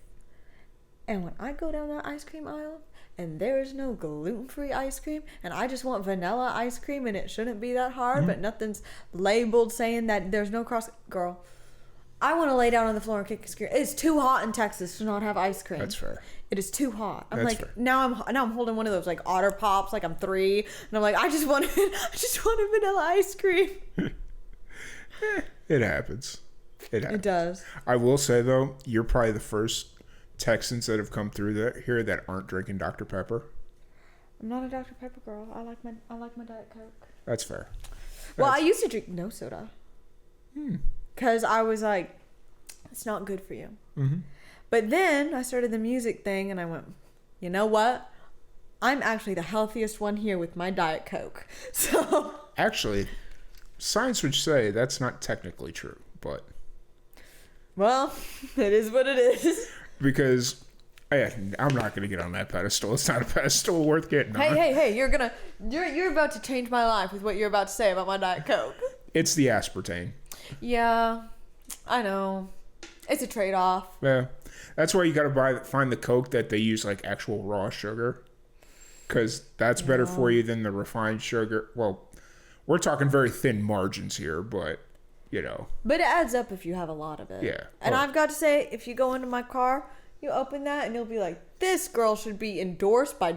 And when I go down that ice cream aisle and there is no gluten-free ice cream and I just want vanilla ice cream and it shouldn't be that hard, but nothing's labeled saying that there's no girl, I want to lay down on the floor and kick and scream. It's too hot in Texas to not have ice cream. That's fair. It is too hot. I'm That's like, fair. now I'm holding one of those like Otter Pops, like I'm 3, and I'm like, I just want a vanilla ice cream. It happens. It does. I will say, though, you're probably the first Texans that have come through here that aren't drinking Dr. Pepper. I'm not a Dr. Pepper girl. I like my Diet Coke. That's fair. Well, I used to drink no soda. Because I was like, it's not good for you. Mm-hmm. But then I started the music thing and I went, you know what? I'm actually the healthiest one here with my Diet Coke. So. Actually, science would say that's not technically true, but. Well, it is what it is. Because I'm not going to get on that pedestal. It's not a pedestal worth getting on. Hey, you're about to change my life with what you're about to say about my Diet Coke. It's the aspartame. Yeah, I know. It's a trade-off. Yeah. That's why you got to find the Coke that they use like actual raw sugar. Because that's better for you than the refined sugar. Well, we're talking very thin margins here, but, But it adds up if you have a lot of it. Yeah. And I've got to say, if you go into my car, you open that and you'll be like, this girl should be endorsed by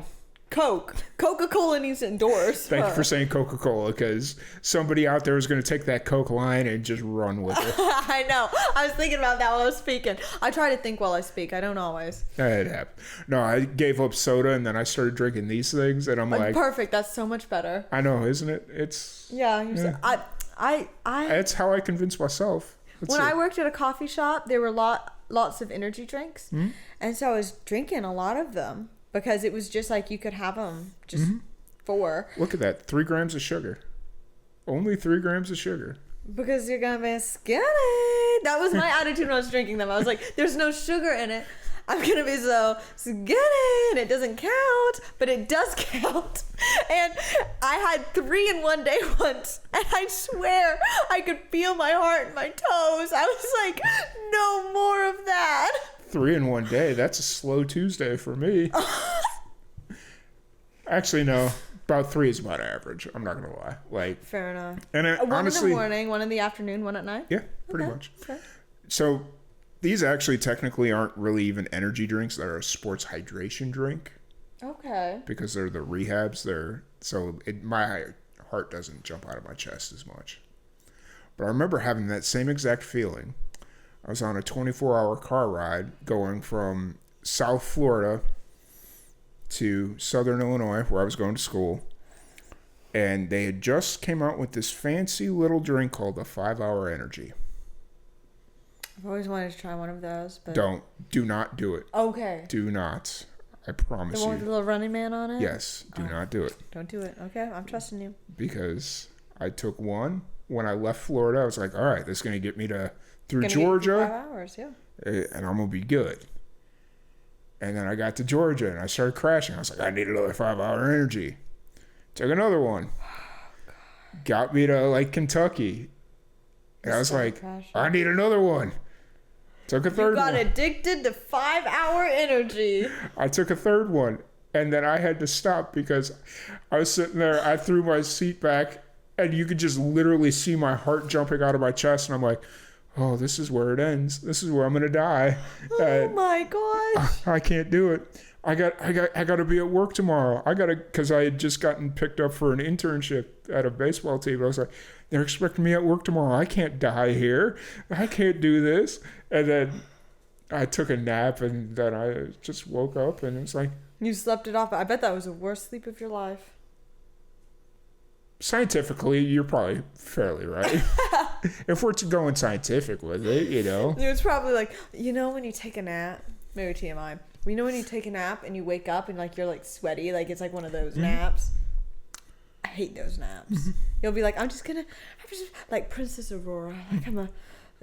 Coke. Coca-Cola needs to endorse Thank her. you for saying Coca-Cola, because somebody out there is going to take that Coke line and just run with it. I know. I was thinking about that while I was speaking. I try to think while I speak. I don't always. It happened. No, I gave up soda and then I started drinking these things, and I'm like, perfect. That's so much better. I know, isn't it? It's It's how I convince myself. When I worked at a coffee shop, there were lots of energy drinks, Mm-hmm. and so I was drinking a lot of them. Because it was just like you could have them just for. Look at that. 3 grams of sugar. Only 3 grams of sugar. Because you're going to be skinny. That was my attitude when I was drinking them. I was like, there's no sugar in it. I'm going to be so skinny. And it doesn't count. But it does count. And I had 3 in one day once. And I swear I could feel my heart and my toes. I was like, no more of that. 3 in one day. That's a slow Tuesday for me. Actually, no. About 3 is about average. I'm not gonna lie. Like, fair enough. and One honestly, in the morning, one in the afternoon, one at night. yeah, pretty Okay, much. okay. So these actually technically aren't really even energy drinks. They're a sports hydration drink Okay. because they're the rehabs. My heart doesn't jump out of my chest as much. But I remember having that same exact feeling. I was on a 24-hour car ride going from South Florida to Southern Illinois, where I was going to school. And they had just came out with this fancy little drink called the 5-Hour Energy. I've always wanted to try one of those, but Do not do it. okay. Do not. I promise The one with you. the little running man on it? Yes, do not do it. Don't do it. Okay, I'm trusting you. Because I took one when I left Florida. I was like, all right, this is going to get me through Gonna be Georgia. 5 hours, yeah. And I'm going to be good. And then I got to Georgia and I started crashing. I was like, I need another 5-Hour Energy. Took another one. Got me to like Kentucky. And I was like, I need another one. Took a third one. You got addicted to 5-hour energy. I took a third one. And then I had to stop because I was sitting there. I threw my seat back and you could just literally see my heart jumping out of my chest. And I'm like, oh, this is where it ends. This is where I'm going to die. Oh my gosh. I can't do it. I got to be at work tomorrow. Because I had just gotten picked up for an internship at a baseball team. I was like, they're expecting me at work tomorrow. I can't die here. I can't do this. And then I took a nap and then I just woke up and it was like. You slept it off. I bet that was the worst sleep of your life. Scientifically, you're probably fairly right. If we're going scientific with it, you know. It was probably like, when you take a nap, maybe TMI. When you take a nap and you wake up and like you're like sweaty, like it's like one of those naps. I hate those naps. You'll be like, I'm just like Princess Aurora, like I'm a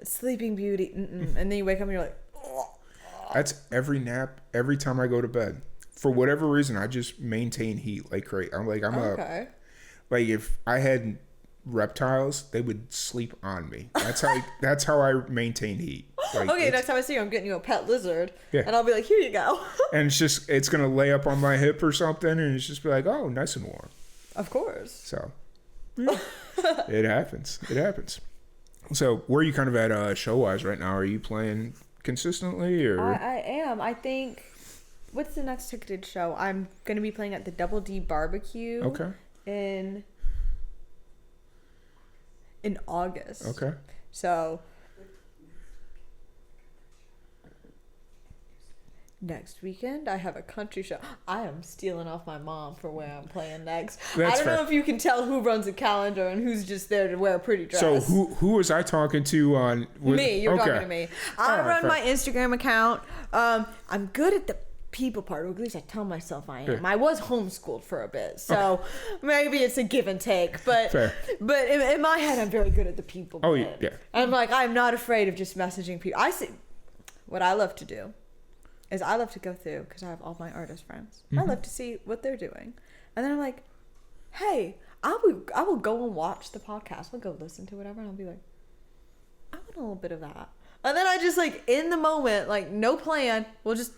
sleeping beauty. And then you wake up and you're like, oh. That's every nap, every time I go to bed. For whatever reason, I just maintain heat like crazy. Okay. Like if I had reptiles, they would sleep on me. That's how I maintain heat. Like, okay, next time I see you, I'm getting you a pet lizard. Yeah. And I'll be like, here you go. And it's gonna lay up on my hip or something, and it's just be like, oh, nice and warm. Of course. So, yeah, it happens. It happens. So, where are you kind of at show wise right now? Are you playing consistently, or I am. I think. What's the next ticketed show? I'm gonna be playing at the Double D Barbecue. Okay. In August. Okay. So next weekend I have a country show. I am stealing off my mom for where I'm playing next. That's I don't fair. know if you can tell who runs the calendar and who's just there to wear a pretty dress. So who was I talking to on? Me, you're okay. talking to me. I Alright, run fair. my Instagram account. I'm good at the people part, or at least I tell myself I am. Fair. I was homeschooled for a bit, so maybe it's a give and take. But Fair. but in my head, I'm very good at the people. Oh, bit. yeah. I'm like, I'm not afraid of just messaging people. I see. What I love to do is I love to go through, because I have all my artist friends. I love to see what they're doing, and then I'm like, hey, I will go and watch the podcast. I'll go listen to whatever, and I'll be like, I want a little bit of that. And then I just like in the moment, like no plan, we'll just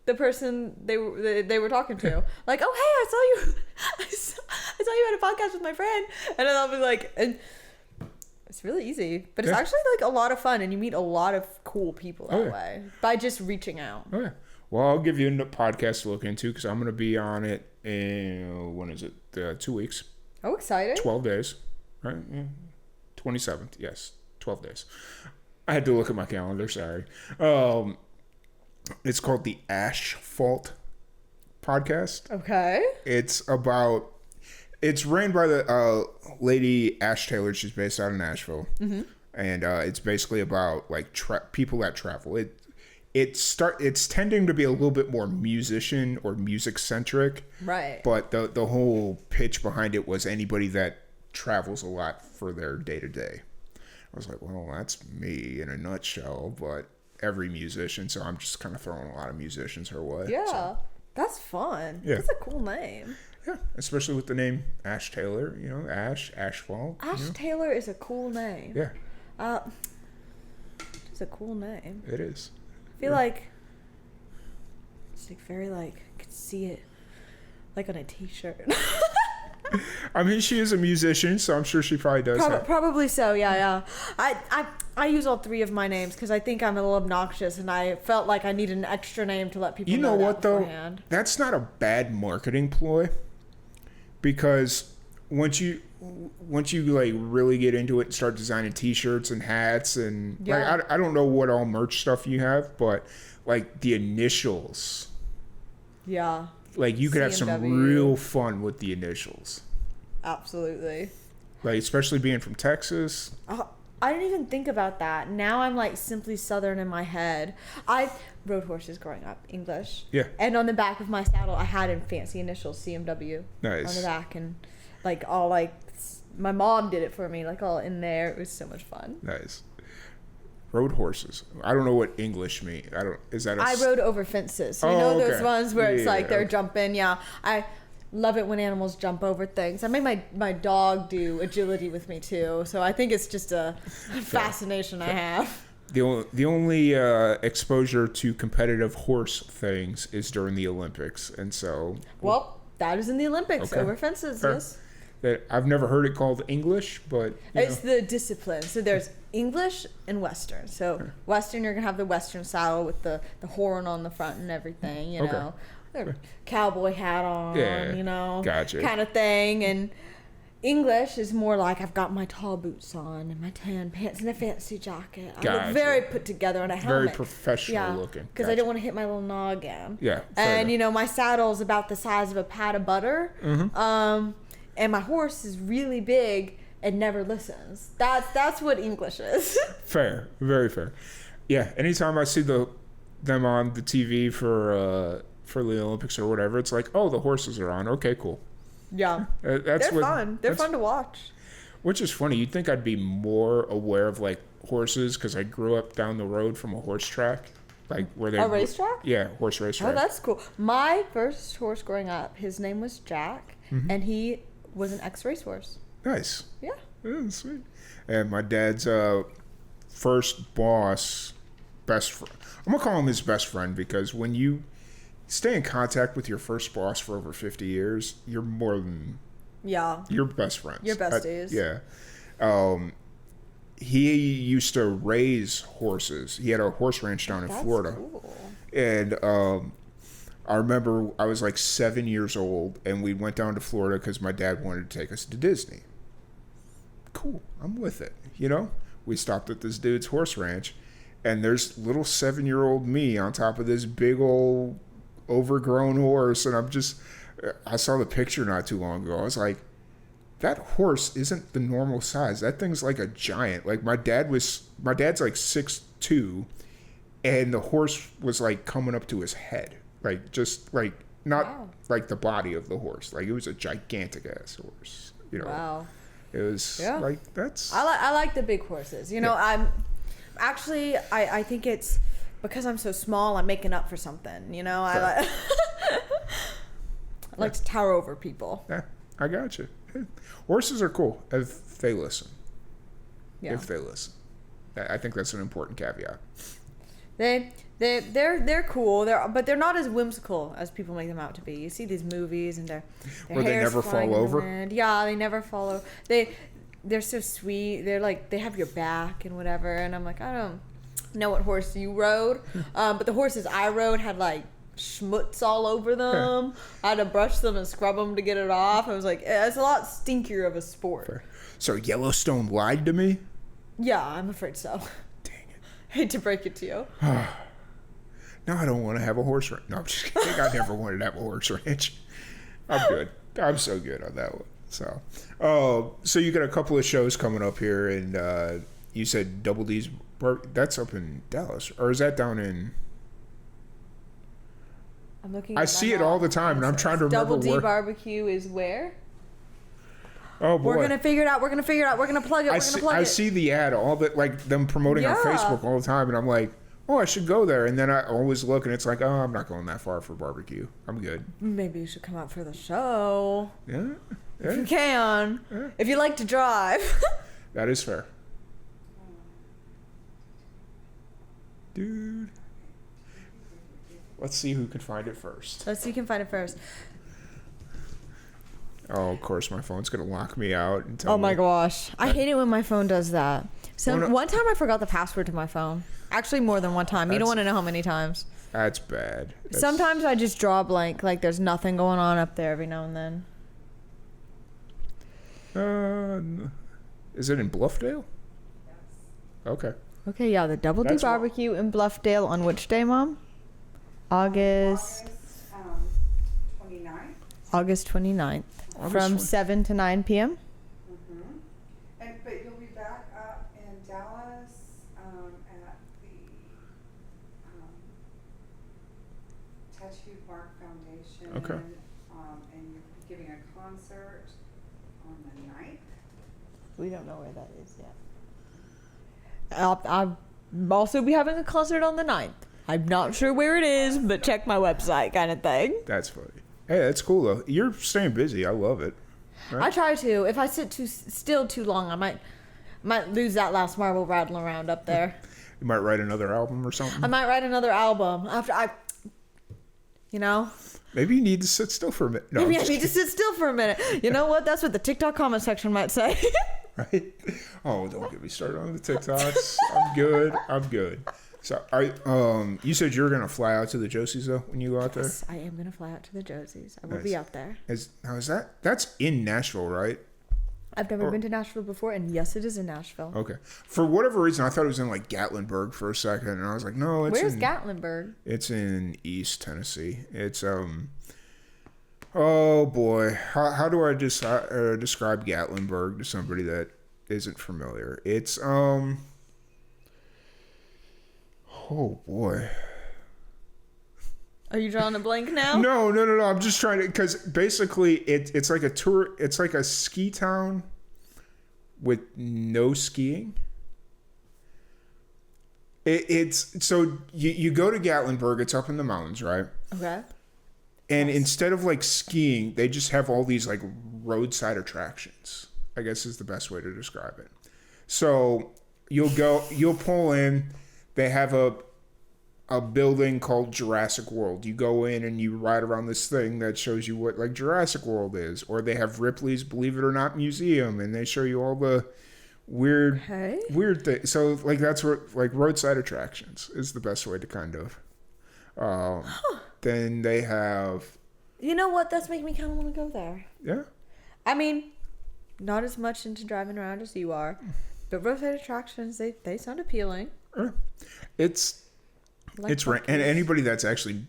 the person they were talking to, like, oh hey, I saw you, I saw you at a podcast with my friend, and then I'll be like, and it's really easy, but it's actually like a lot of fun, and you meet a lot of cool people that way by just reaching out. Oh yeah. Well, I'll give you a podcast to look into because I'm going to be on it in when is it? 2 weeks. Oh, exciting! 12 days, right? Yeah. 27th. Yes, 12 days. I had to look at my calendar. Sorry. It's called the Asphalt Podcast. Okay. It's ran by the lady Ash Taylor. She's based out in Nashville. Mm-hmm. And it's basically about like people that travel. It's tending to be a little bit more musician or music centric. Right. But the whole pitch behind it was anybody that travels a lot for their day to day. I was like, well, that's me in a nutshell, but every musician, so I'm just kind of throwing a lot of musicians her way. Yeah, so. That's fun. Yeah. That's a cool name. Yeah, especially with the name Ash Taylor, Asphalt. Taylor is a cool name. Yeah. It's a cool name. It is. I feel like it's like very like I could see it like on a t-shirt. I mean, she is a musician, so I'm sure she probably does that. Probably so, yeah. I use all three of my names because I think I'm a little obnoxious, and I felt like I needed an extra name to let people know. You know what, though? Beforehand. That's not a bad marketing ploy, because once you like really get into it and start designing T-shirts and hats and like I don't know what all merch stuff you have, but like the initials. Yeah. Like you could have some CMW. real fun with the initials. Absolutely. Like especially being from Texas. I didn't even think about that. Now I'm like simply Southern in my head. I rode horses growing up, English. Yeah. And on the back of my saddle, I had in fancy initials CMW. Nice. On the back, and like all like my mom did it for me, like all in there. It was so much fun. Nice. Road horses. I don't know what English mean. Is that I rode over fences. So you know those ones where it's like they're jumping. Yeah. I love it when animals jump over things. I made my dog do agility with me too. So I think it's just a fascination I have. The only exposure to competitive horse things is during the Olympics, and so. Well, that is in the Olympics, okay. over fences. Fair. Yes. I've never heard it called English, but it's the discipline. So there's English and Western. So Western, you're gonna have the Western saddle with the horn on the front and everything. You know, cowboy hat on. You know, gotcha. Kind of thing. And English is more like I've got my tall boots on and my tan pants and a fancy jacket. I look very put together and a helmet. Very professional looking. Because I don't want to hit my little noggin. Yeah. And you know, my saddle's about the size of a pat of butter. Mm-hmm. And my horse is really big and never listens. That's what English is. Fair, very fair. Yeah, anytime I see them on the TV for the Olympics or whatever, it's like, oh, the horses are on. Okay, cool. Yeah, they're fun. They're fun to watch. Which is funny. You'd think I'd be more aware of like horses because I grew up down the road from a horse track, like where they a racetrack. Yeah, horse racetrack. Oh, that's cool. My first horse growing up, his name was Jack, and he was an ex-racehorse. Nice. Yeah. Sweet. And my dad's first boss, best friend. I'm gonna call him his best friend because when you stay in contact with your first boss for over 50 years, you're more than your best friends. Your besties. He used to raise horses. He had a horse ranch down in Florida. Cool. And I remember I was like 7 years old, and we went down to Florida because my dad wanted to take us to Disney. Cool, I'm with it. You know, we stopped at this dude's horse ranch, and there's little 7-year-old me on top of this big old overgrown horse, and I saw the picture not too long ago. I was like, that horse isn't the normal size. That thing's like a giant. Like my dad's like 6'2", and the horse was like coming up to his head. Like just like not like the body of the horse. Like it was a gigantic ass horse. You know. Wow. It was like that's. I like the big horses. You know, I'm actually I think it's because I'm so small. I'm making up for something. You know, I like to tower over people. Yeah, I got you. Horses are cool if they listen. Yeah. If they listen, I think that's an important caveat. They're cool. But they're not as whimsical as people make them out to be. You see these movies and their where they never fall over. Yeah, they never fall over. They're so sweet. They're like they have your back and whatever. And I'm like, I don't know what horse you rode, but the horses I rode had like schmutz all over them. I had to brush them and scrub them to get it off. I was like, it's a lot stinkier of a sport. Fair. So Yellowstone lied to me? Yeah, I'm afraid so. Dang it. Hate to break it to you. Now I don't want to have a horse ranch. No, I'm just kidding. I never wanted to have a horse ranch. I'm good. I'm so good on that one. So you got a couple of shows coming up here, and you said Double D's. That's up in Dallas, or is that down in? I'm looking. I see it all the time, and I'm trying to remember Double D Barbecue is where. Oh boy. We're gonna figure it out. We're gonna plug it. I see the ad, all that, like them promoting on Facebook all the time, and I'm like, oh, I should go there. And then I always look, and it's like, oh, I'm not going that far for barbecue. I'm good. Maybe you should come out for the show. Yeah. If you can. Yeah. If you like to drive. That is fair. Dude. Let's see who can find it first. Oh, of course, my phone's gonna lock me out and tell Oh my me. gosh. I hate it when my phone does that. So Oh, no. one time I forgot the password to my phone. Actually, more than one time. You don't want to know how many times. That's bad. Sometimes I just draw a blank, like there's nothing going on up there every now and then. Is it in Bluffdale? Okay. Okay, yeah, the Double D That's Barbecue in Bluffdale on which day, Mom? August 29th. August 29th. August From 20 7 to 9 p.m. But you'll be back up in Dallas at the Tattooed Mark Foundation. Okay. And you're giving a concert on the 9th. We don't know where that is yet. I'll also be having a concert on the 9th. I'm not sure where it is, but check my website kind of thing. That's funny. Hey, that's cool though. You're staying busy. I love it. I try to. If I sit still too long, I might lose that last marble rattling around up there. You might write another album or something. I might write another album after you know. Maybe you need to sit still for a minute. No, Maybe I'm I just need to sit still for a minute. You know what? That's what the TikTok comment section might say. right? Oh, don't get me started on the TikToks. I'm good. So, you said you're gonna fly out to the Josies though when you go out there. Yes, I am gonna fly out to the Josies. I will be out there. Is that? That's in Nashville, right? I've never been to Nashville before, and yes, it is in Nashville. Okay. For whatever reason, I thought it was in like Gatlinburg for a second, and I was like, no, it's Where's in Gatlinburg? It's in East Tennessee. It's Oh boy, how do I describe Gatlinburg to somebody that isn't familiar? It's Oh boy. Are you drawing a blank now? No. I'm just trying to, because basically it's like a tour. It's like a ski town with no skiing. It's so you go to Gatlinburg. It's up in the mountains, right? Okay. And instead of like skiing, they just have all these like roadside attractions, I guess is the best way to describe it. So you'll pull in, they have a building called Jurassic World. You go in and you ride around this thing that shows you what like Jurassic World is. Or they have Ripley's Believe It or Not Museum, and they show you all the weird things. So like that's what like roadside attractions is the best way to kind of Then they have... You know what? That's making me kind of want to go there. Yeah. I mean, not as much into driving around as you are, but roadside attractions, they sound appealing. It's right. And anybody that's actually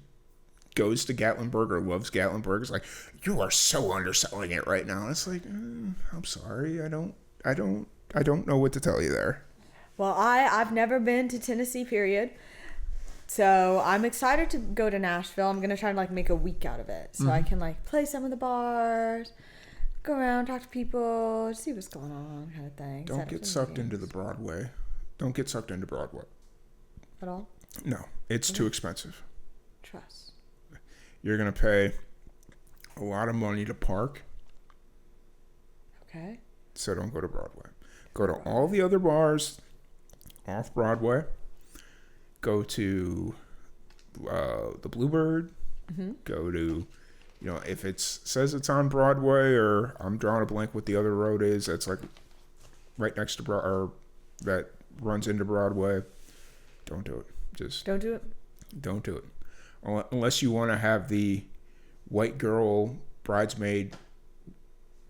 goes to Gatlinburg or loves Gatlinburg is like, you are so underselling it right now. And it's like, I'm sorry. I don't know what to tell you there. Well, I've never been to Tennessee, period. So I'm excited to go to Nashville. I'm gonna try and like make a week out of it, so I can like play some of the bars, go around, talk to people, see what's going on, kind of thing. Don't get sucked into the Broadway. Don't get sucked into Broadway at all. No, it's too expensive. Trust. You're gonna pay a lot of money to park. Okay. So don't go to Broadway. Go to all the other bars off Broadway. Go to the Bluebird. Mm-hmm. Go to, if it says it's on Broadway, or I'm drawing a blank what the other road is that's like right next to or that runs into Broadway. Don't do it. Just don't do it. Don't do it. Unless you want to have the white girl bridesmaid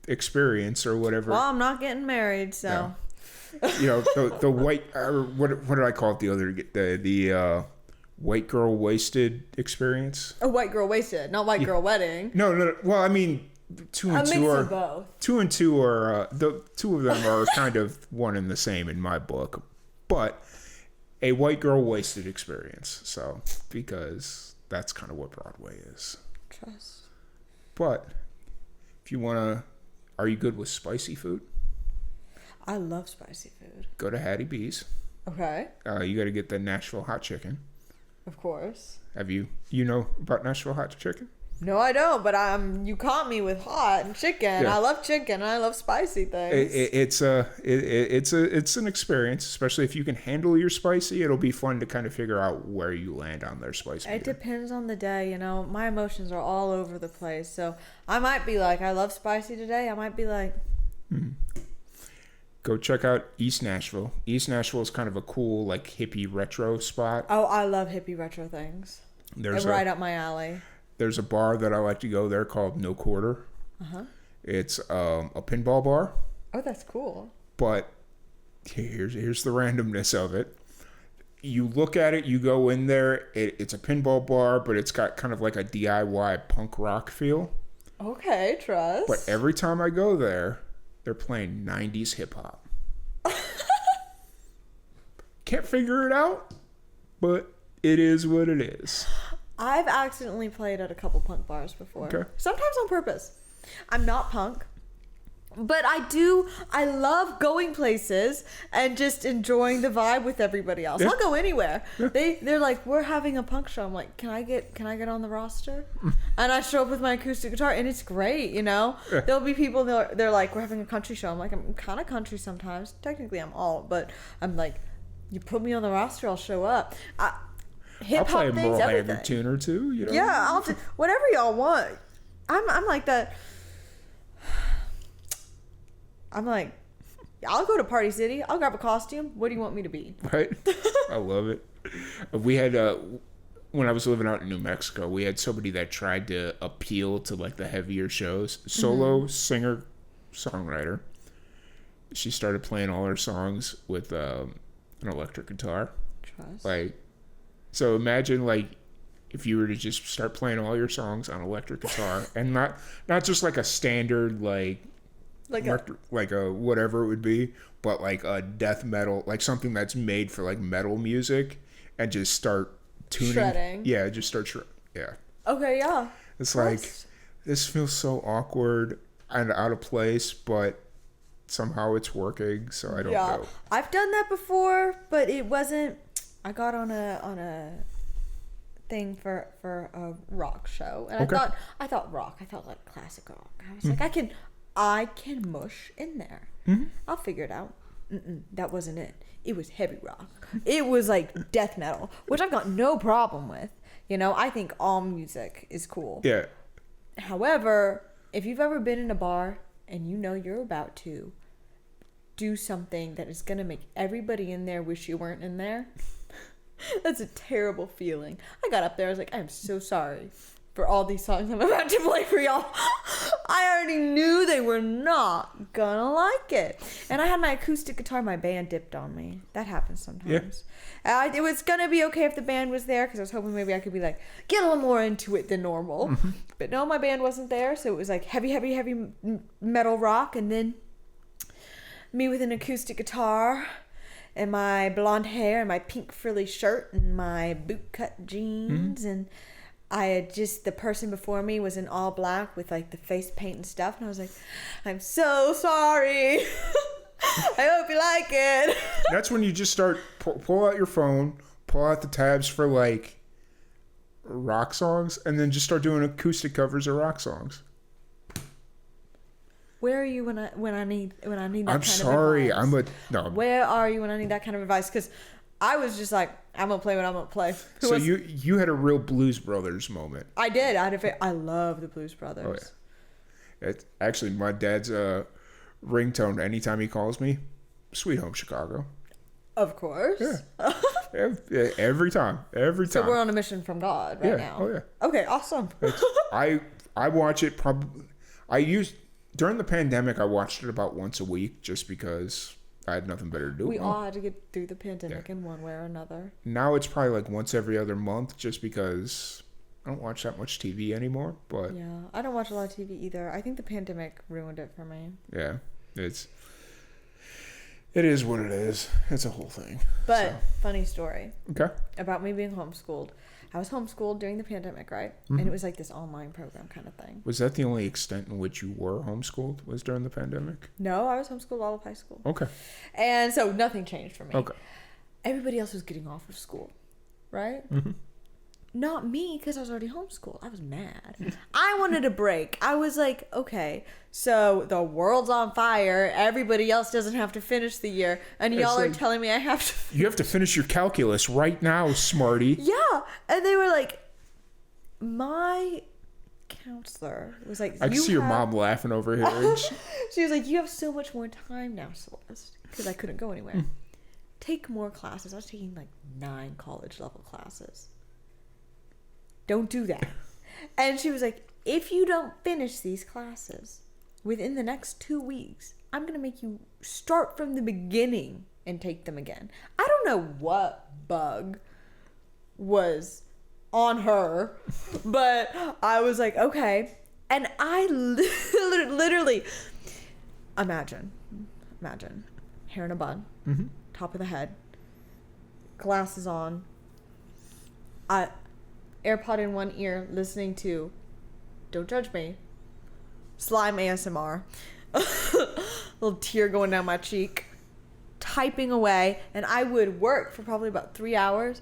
experience or whatever. Well, I'm not getting married, so. No. The white, what did I call it the other, the white girl wasted experience? A white girl wasted, not white girl wedding. No. Well, I mean, two and two are the two of them are kind of one and the same in my book, but a white girl wasted experience. So because that's kind of what Broadway is. Trust. But if you want to, are you good with spicy food? I love spicy food. Go to Hattie B's. Okay. You got to get the Nashville hot chicken. Of course. Have you know about Nashville hot chicken? No, I don't. But you caught me with hot and chicken. Yeah. I love chicken. And I love spicy things. It's an experience, especially if you can handle your spicy. It'll be fun to kind of figure out where you land on their spicy. It depends on the day, you know. My emotions are all over the place. So I might be like, I love spicy today. I might be like, Go check out East Nashville. East Nashville is kind of a cool, like, hippie retro spot. oh, I love hippie retro things. They're right up my alley. There's a bar that I like to go there called No Quarter. It's a pinball bar, Oh, that's cool. but here's the randomness of it. You look at it, you go in there, it's a pinball bar, but it's got kind of like a DIY punk rock feel. Okay, trust. But every time I go there, they're playing 90s hip hop. Can't figure it out, but it is what it is. I've accidentally played at a couple punk bars before. Okay. Sometimes on purpose. I'm not punk, but I love going places and just enjoying the vibe with everybody else. Yeah. I'll go anywhere. Yeah. They're like, we're having a punk show. I'm like, can I get on the roster? And I show up with my acoustic guitar and it's great, you know? Yeah. There'll be people, they're like, we're having a country show. I'm like, I'm kind of country sometimes. Technically I'm alt, but I'm like, you put me on the roster, I'll show up. Hip hop I'll play a things, Merle everything. Haggard tune or two, you know? Yeah, I'll do whatever y'all want. I'm like that. I'm like, I'll go to Party City. I'll grab a costume. What do you want me to be? Right? I love it. We had, when I was living out in New Mexico, we had somebody that tried to appeal to, like, the heavier shows. Solo singer, songwriter. She started playing all her songs with an electric guitar. Trust. Like, so imagine, like, if you were to just start playing all your songs on electric guitar and not just like a standard, like a whatever it would be, but like a death metal, like something that's made for like metal music, and just start tuning. Shredding. Yeah, just start yeah. Okay, yeah. It's like, this feels so awkward and out of place, but somehow it's working, so I don't know. I've done that before, but it wasn't. I got on a thing for a rock show, and Okay. I thought rock. I thought like classic rock. I was like, I can mush in there. I'll figure it out. That wasn't it. It was heavy rock. It was like death metal, which I've got no problem with. You know, I think all music is cool. Yeah. However, if you've ever been in a bar and you know you're about to do something that is going to make everybody in there wish you weren't in there, that's a terrible feeling. I got up there, I was like, I'm so sorry for all these songs I'm about to play for y'all. I already knew they were not gonna like it. And I had my acoustic guitar, my band dipped on me. That happens sometimes. Yeah. It was gonna be okay if the band was there, because I was hoping maybe I could be like, get a little more into it than normal. But no, my band wasn't there, so it was like heavy metal rock, and then me with an acoustic guitar and my blonde hair and my pink frilly shirt and my bootcut jeans, and I had just, the person before me was in all black with like the face paint and stuff, and I was like, I'm so sorry. I hope you like it. That's when you just start, pull out your phone, pull out the tabs for like rock songs, and then just start doing acoustic covers of rock songs. Where are you when I need that kind of advice? I'm sorry. No. Where are you when I need that kind of advice? Because I was just like, I'm gonna play what I'm gonna play. So you had a real Blues Brothers moment. I did. I love the Blues Brothers. Oh yeah. It's actually my dad's ringtone anytime he calls me. Sweet Home Chicago. Of course. Yeah. Every time. So we're on a mission from God right now. Oh yeah. Okay. Awesome. I watch it probably. During the pandemic, I watched it about once a week just because I had nothing better to do. We all had to get through the pandemic in one way or another. Now it's probably like once every other month just because I don't watch that much TV anymore. But yeah, I don't watch a lot of TV either. I think the pandemic ruined it for me. Yeah, it is what it is. It's a whole thing. But funny story. Okay. About me being homeschooled. I was homeschooled during the pandemic, right? And it was like this online program kind of thing. Was that the only extent in which you were homeschooled, was during the pandemic? No, I was homeschooled all of high school. Okay. And so nothing changed for me. Okay. Everybody else was getting off of school, right? not me, because I was already homeschooled. I was mad. I wanted a break. I was like, okay, so the world's on fire. Everybody else doesn't have to finish the year. And y'all are telling me I have to. You have to finish your calculus right now, smarty. Yeah. And they were like, my counselor was like, I can see your mom laughing over here. She was like, you have so much more time now, Celeste. Because I couldn't go anywhere. Take more classes. I was taking like 9 college level classes. Don't do that. And she was like, if you don't finish these classes within the next 2 weeks, I'm going to make you start from the beginning and take them again. I don't know what bug was on her, but I was like, okay. And I literally, imagine, hair in a bun, top of the head, glasses on, AirPod in one ear, listening to, don't judge me, slime ASMR, little tear going down my cheek, typing away, and I would work for probably about 3 hours,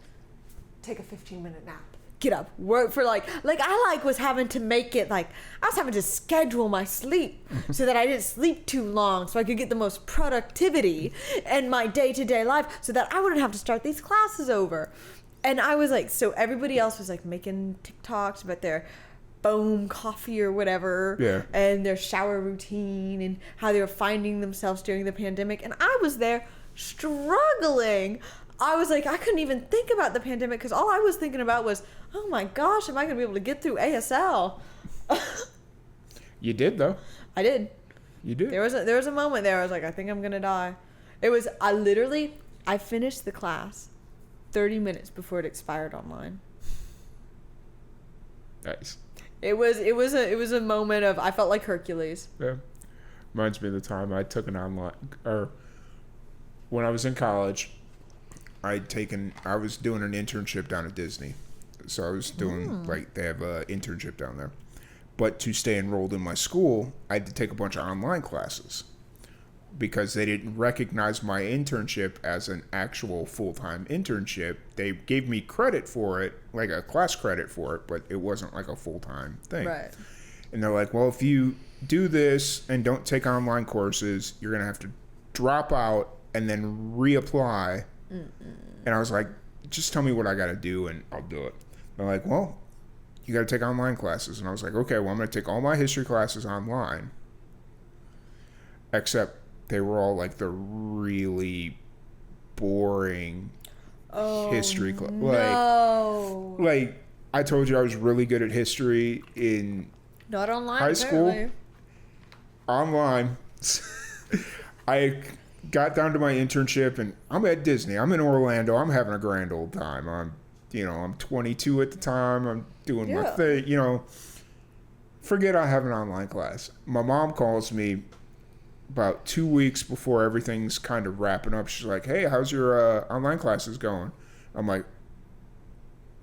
take a 15-minute nap, get up, work for I was having to make it I was having to schedule my sleep so that I didn't sleep too long so I could get the most productivity in my day-to-day life so that I wouldn't have to start these classes over. And I was like, so everybody else was like making TikToks about their foam coffee or whatever, and their shower routine and how they were finding themselves during the pandemic. And I was there struggling. I was like, I couldn't even think about the pandemic because all I was thinking about was, oh my gosh, am I going to be able to get through ASL? You did, though. I did. You did. There was a moment there I was like, I think I'm going to die. I finished the class 30 minutes before it expired online. Nice. It was a moment of, I felt like Hercules. Yeah. Reminds me of the time I took an online, or when I was in college, I was doing an internship down at Disney. So I was doing, they have an internship down there. But to stay enrolled in my school, I had to take a bunch of online classes because they didn't recognize my internship as an actual full-time internship. They gave me credit for it, like a class credit for it, but it wasn't like a full-time thing. Right. And they're like, well, if you do this and don't take online courses, you're going to have to drop out and then reapply. And I was like, just tell me what I got to do and I'll do it. They're like, well, you got to take online classes. And I was like, okay, well, I'm going to take all my history classes online. Except they were all like the really boring history class. No. Like I told you, I was really good at history in not online, high school. Apparently. Online. I got down to my internship and I'm at Disney. I'm in Orlando. I'm having a grand old time. I'm 22 at the time. I'm doing my thing. Forget I have an online class. My mom calls me about 2 weeks before everything's kind of wrapping up. She's like, hey, how's your online classes going? I'm like,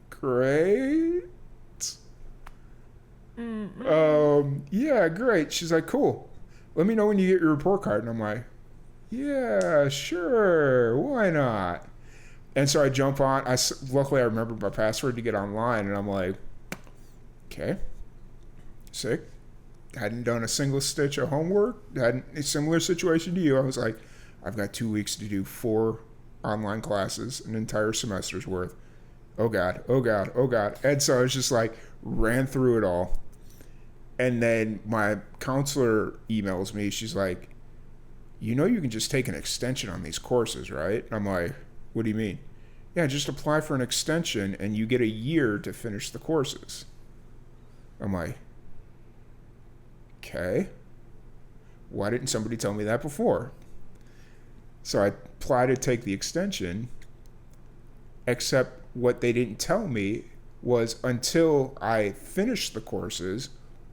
great. Yeah, great. She's like, cool. Let me know when you get your report card. And I'm like, yeah, sure. Why not? And so I jump on. Luckily, I remembered my password to get online. And I'm like, okay, sick. Hadn't done a single stitch of homework. Had a similar situation to you. I was like, I've got 2 weeks to do 4 online classes, an entire semester's worth. Oh God, oh God, oh God. And so I was just like, ran through it all. And then my counselor emails me. She's like, you can just take an extension on these courses, right? And I'm like, what do you mean? Yeah, just apply for an extension and you get a year to finish the courses. I'm like, okay, why didn't somebody tell me that before? So I applied to take the extension, except what they didn't tell me was until I finished the courses,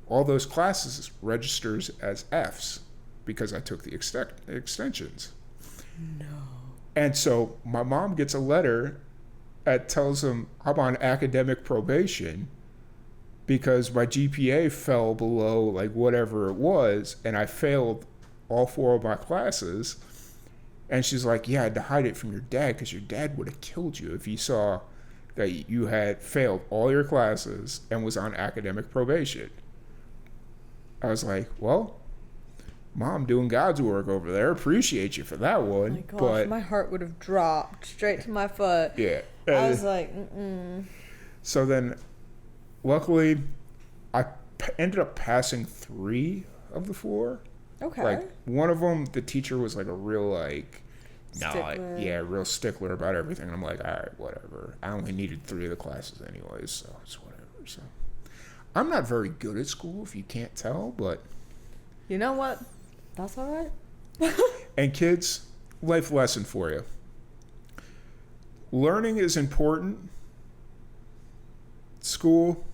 all those classes registers as Fs because I took the extensions. No. And so my mom gets a letter that tells them I'm on academic probation because my GPA fell below like whatever it was, and I failed all 4 of my classes. And she's like, yeah, I had to hide it from your dad because your dad would have killed you if he saw that you had failed all your classes and was on academic probation. I was like, well, Mom doing God's work over there. Appreciate you for that one. Oh my gosh, but my heart would have dropped straight to my foot. yeah. I was like, mm-mm. So then, luckily, I ended up passing 3 of the 4. Okay. Like, one of them, the teacher was like a real, like, Stickler. real stickler about everything. And I'm like, all right, whatever. I only needed 3 of the classes anyways, so it's whatever. So I'm not very good at school, if you can't tell, but... You know what? That's all right. And kids, life lesson for you. Learning is important. School,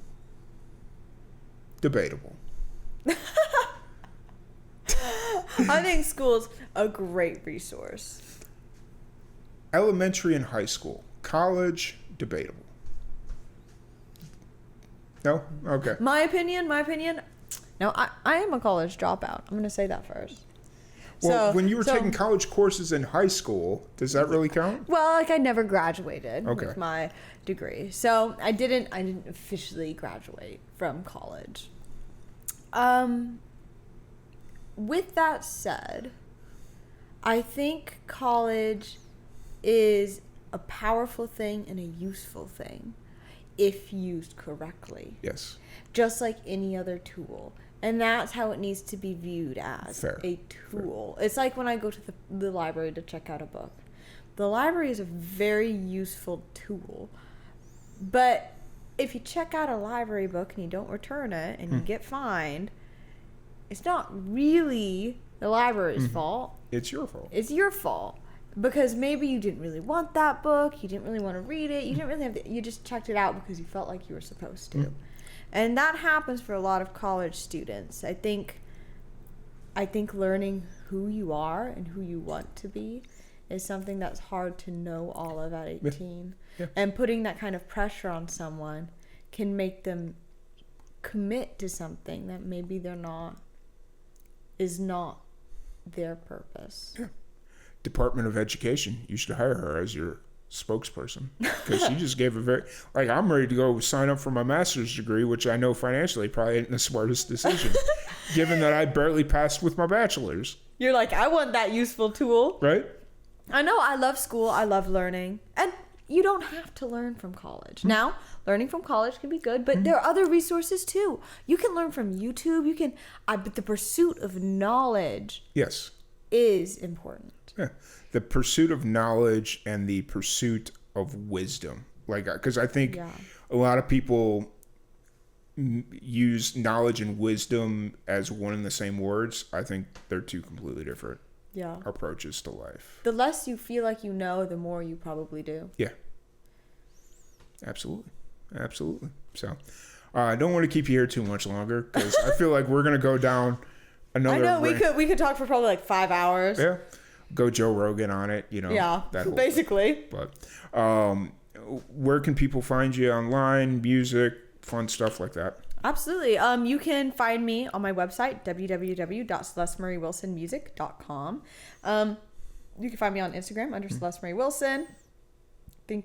debatable. I think school's a great resource. Elementary and high school. College, debatable. No? Okay. My opinion. No, I am a college dropout. I'm going to say that first. Well, when you were taking college courses in high school, does that really count? Well, like I never graduated Okay. with my degree. So I didn't officially graduate from college. With that said, I think college is a powerful thing and a useful thing if used correctly. Yes. Just like any other tool. And that's how it needs to be viewed as. Fair. A tool. It's like when I go to the library to check out a book. The library is a very useful tool. But if you check out a library book and you don't return it and you get fined, it's not really the library's fault. It's your fault. It's your fault. Because maybe you didn't really want that book, you didn't really want to read it, you didn't really have you just checked it out because you felt like you were supposed to. And that happens for a lot of college students. I think learning who you are and who you want to be is something that's hard to know all of at 18. Yeah. And putting that kind of pressure on someone can make them commit to something that maybe is not their purpose. Yeah. Department of Education, you should hire her as your spokesperson, because she just gave a very, like, I'm ready to go sign up for my master's degree, which I know financially probably ain't the smartest decision, given that I barely passed with my bachelor's. You're like, I want that useful tool. Right? I know, I love school, I love learning, and you don't have to learn from college. Now, learning from college can be good, but there are other resources too. You can learn from YouTube, but the pursuit of knowledge Yes. is important. Yeah. The pursuit of knowledge and the pursuit of wisdom. Like, because I think a lot of people use knowledge and wisdom as one and the same words. I think they're two completely different approaches to life. The less you feel like you know, the more you probably do. Yeah. Absolutely. So, I don't want to keep you here too much longer, because I feel like we're going to go down another... I know, we could talk for probably like 5 hours. Yeah. Go Joe Rogan on it, Yeah, that whole basically. thing. But where can people find you online, music, fun stuff like that? Absolutely. You can find me on my website, www.celestemariewilsonmusic.com. You can find me on Instagram under Celeste Marie Wilson. I think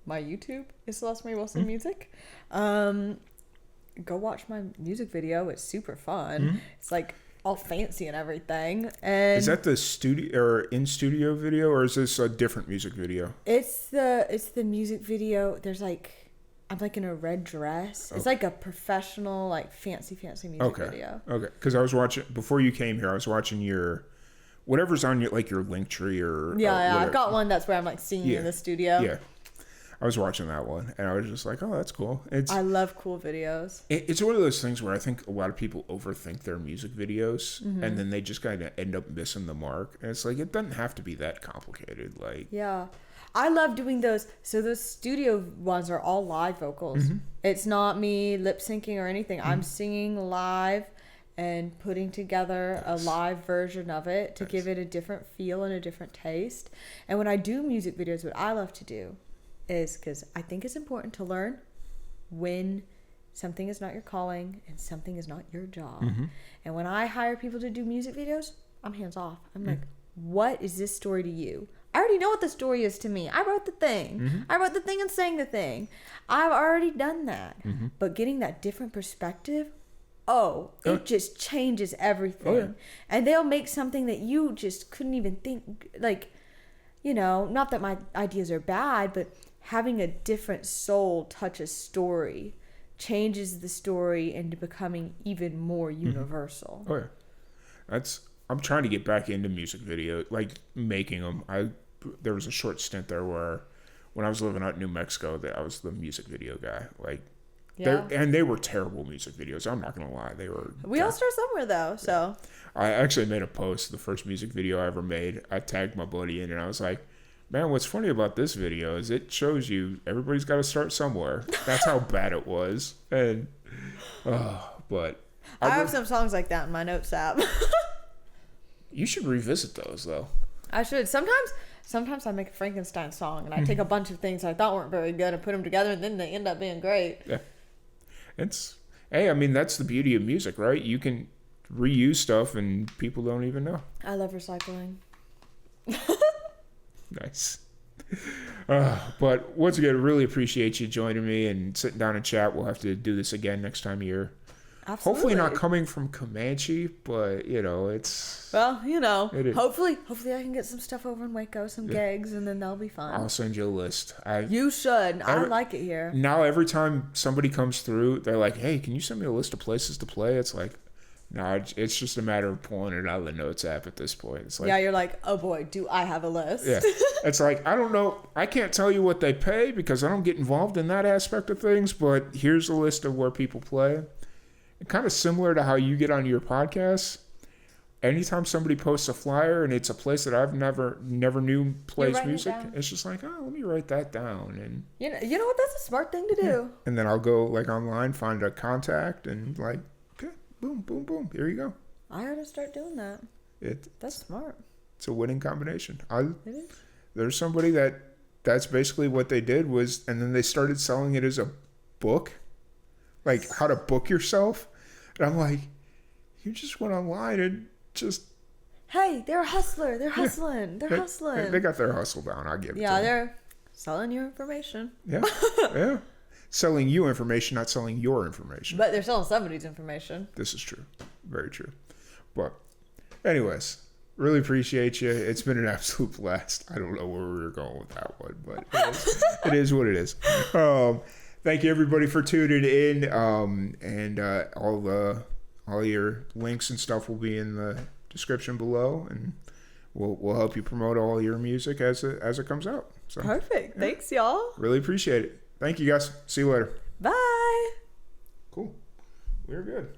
my YouTube is Celeste Marie Wilson Music. Go watch my music video. It's super fun. It's like all fancy and everything. And is that the studio or in studio video, or is this a different music video? It's the music video. There's like, I'm like in a red dress. It's like a professional, like fancy music video. Okay. Because I was watching before you came here. I was watching your whatever's on your, like, your link tree or I've got one that's where I'm like singing in the studio. Yeah. I was watching that one, and I was just like, oh, that's cool. I love cool videos. It's one of those things where I think a lot of people overthink their music videos, and then they just kind of end up missing the mark. And it's like, it doesn't have to be that complicated. Like, yeah. I love doing those. So those studio ones are all live vocals. It's not me lip syncing or anything. I'm singing live and putting together a live version of it to give it a different feel and a different taste. And when I do music videos, what I love to do is, because I think it's important to learn when something is not your calling and something is not your job. And when I hire people to do music videos, I'm hands off. I'm like, what is this story to you? I already know what the story is to me. I wrote the thing. I wrote the thing and sang the thing. I've already done that. But getting that different perspective, it just changes everything. Oh, yeah. And they'll make something that you just couldn't even think, like, you know, not that my ideas are bad, but having a different soul touch a story changes the story into becoming even more universal. Oh yeah, I'm trying to get back into music video, like making them. There was a short stint there where, when I was living out in New Mexico, that I was the music video guy. Like, they were terrible music videos. I'm not gonna lie, they were. We all start somewhere though, so. I actually made a post. The first music video I ever made, I tagged my buddy in, and I was like, "Man, what's funny about this video is it shows you everybody's got to start somewhere." That's how bad it was, and but I have some songs like that in my notes app. You should revisit those though. I should. Sometimes I make a Frankenstein song and I take a bunch of things I thought weren't very good and put them together, and then they end up being great. Yeah, I mean, that's the beauty of music, right? You can reuse stuff and people don't even know. I love recycling. Nice. But once again, really appreciate you joining me and sitting down and chat. We'll have to do this again next time you're. Absolutely. Hopefully not coming from Comanche, but it's. Well, you know, it is. hopefully I can get some stuff over in Waco, some gigs, and then they'll be fun. I'll send you a list. You should. I like it here. Now every time somebody comes through, they're like, "Hey, can you send me a list of places to play?" It's like, no, it's just a matter of pulling it out of the notes app at this point. It's like, yeah, you're like, oh boy, do I have a list? Yeah, it's like, I don't know, I can't tell you what they pay because I don't get involved in that aspect of things. But here's a list of where people play. Kind of similar to how you get on your podcast. Anytime somebody posts a flyer and it's a place that I've never knew plays music, it's just like, oh, let me write that down. And you know what? That's a smart thing to do. Yeah. And then I'll go like online, find a contact, and like, okay, boom, boom, boom. Here you go. I ought to start doing that. That's smart. It's a winning combination. It is. There's somebody that's basically what they did was, and then they started selling it as a book, like how to book yourself. And I'm like, you just went online and just. Hey, they're a hustler. They're hustling. They're hustling. They got their hustle down. I give it to them. Yeah, they're selling you information. Yeah, yeah. Selling you information, not selling your information. But they're selling somebody's information. This is true. Very true. But anyways, really appreciate you. It's been an absolute blast. I don't know where we were going with that one, but it is what it is. Thank you everybody for tuning in. And all your links and stuff will be in the description below, and we'll help you promote all your music as it comes out. So, perfect. Yeah. Thanks, y'all. Really appreciate it. Thank you guys. See you later. Bye. Cool. We're good.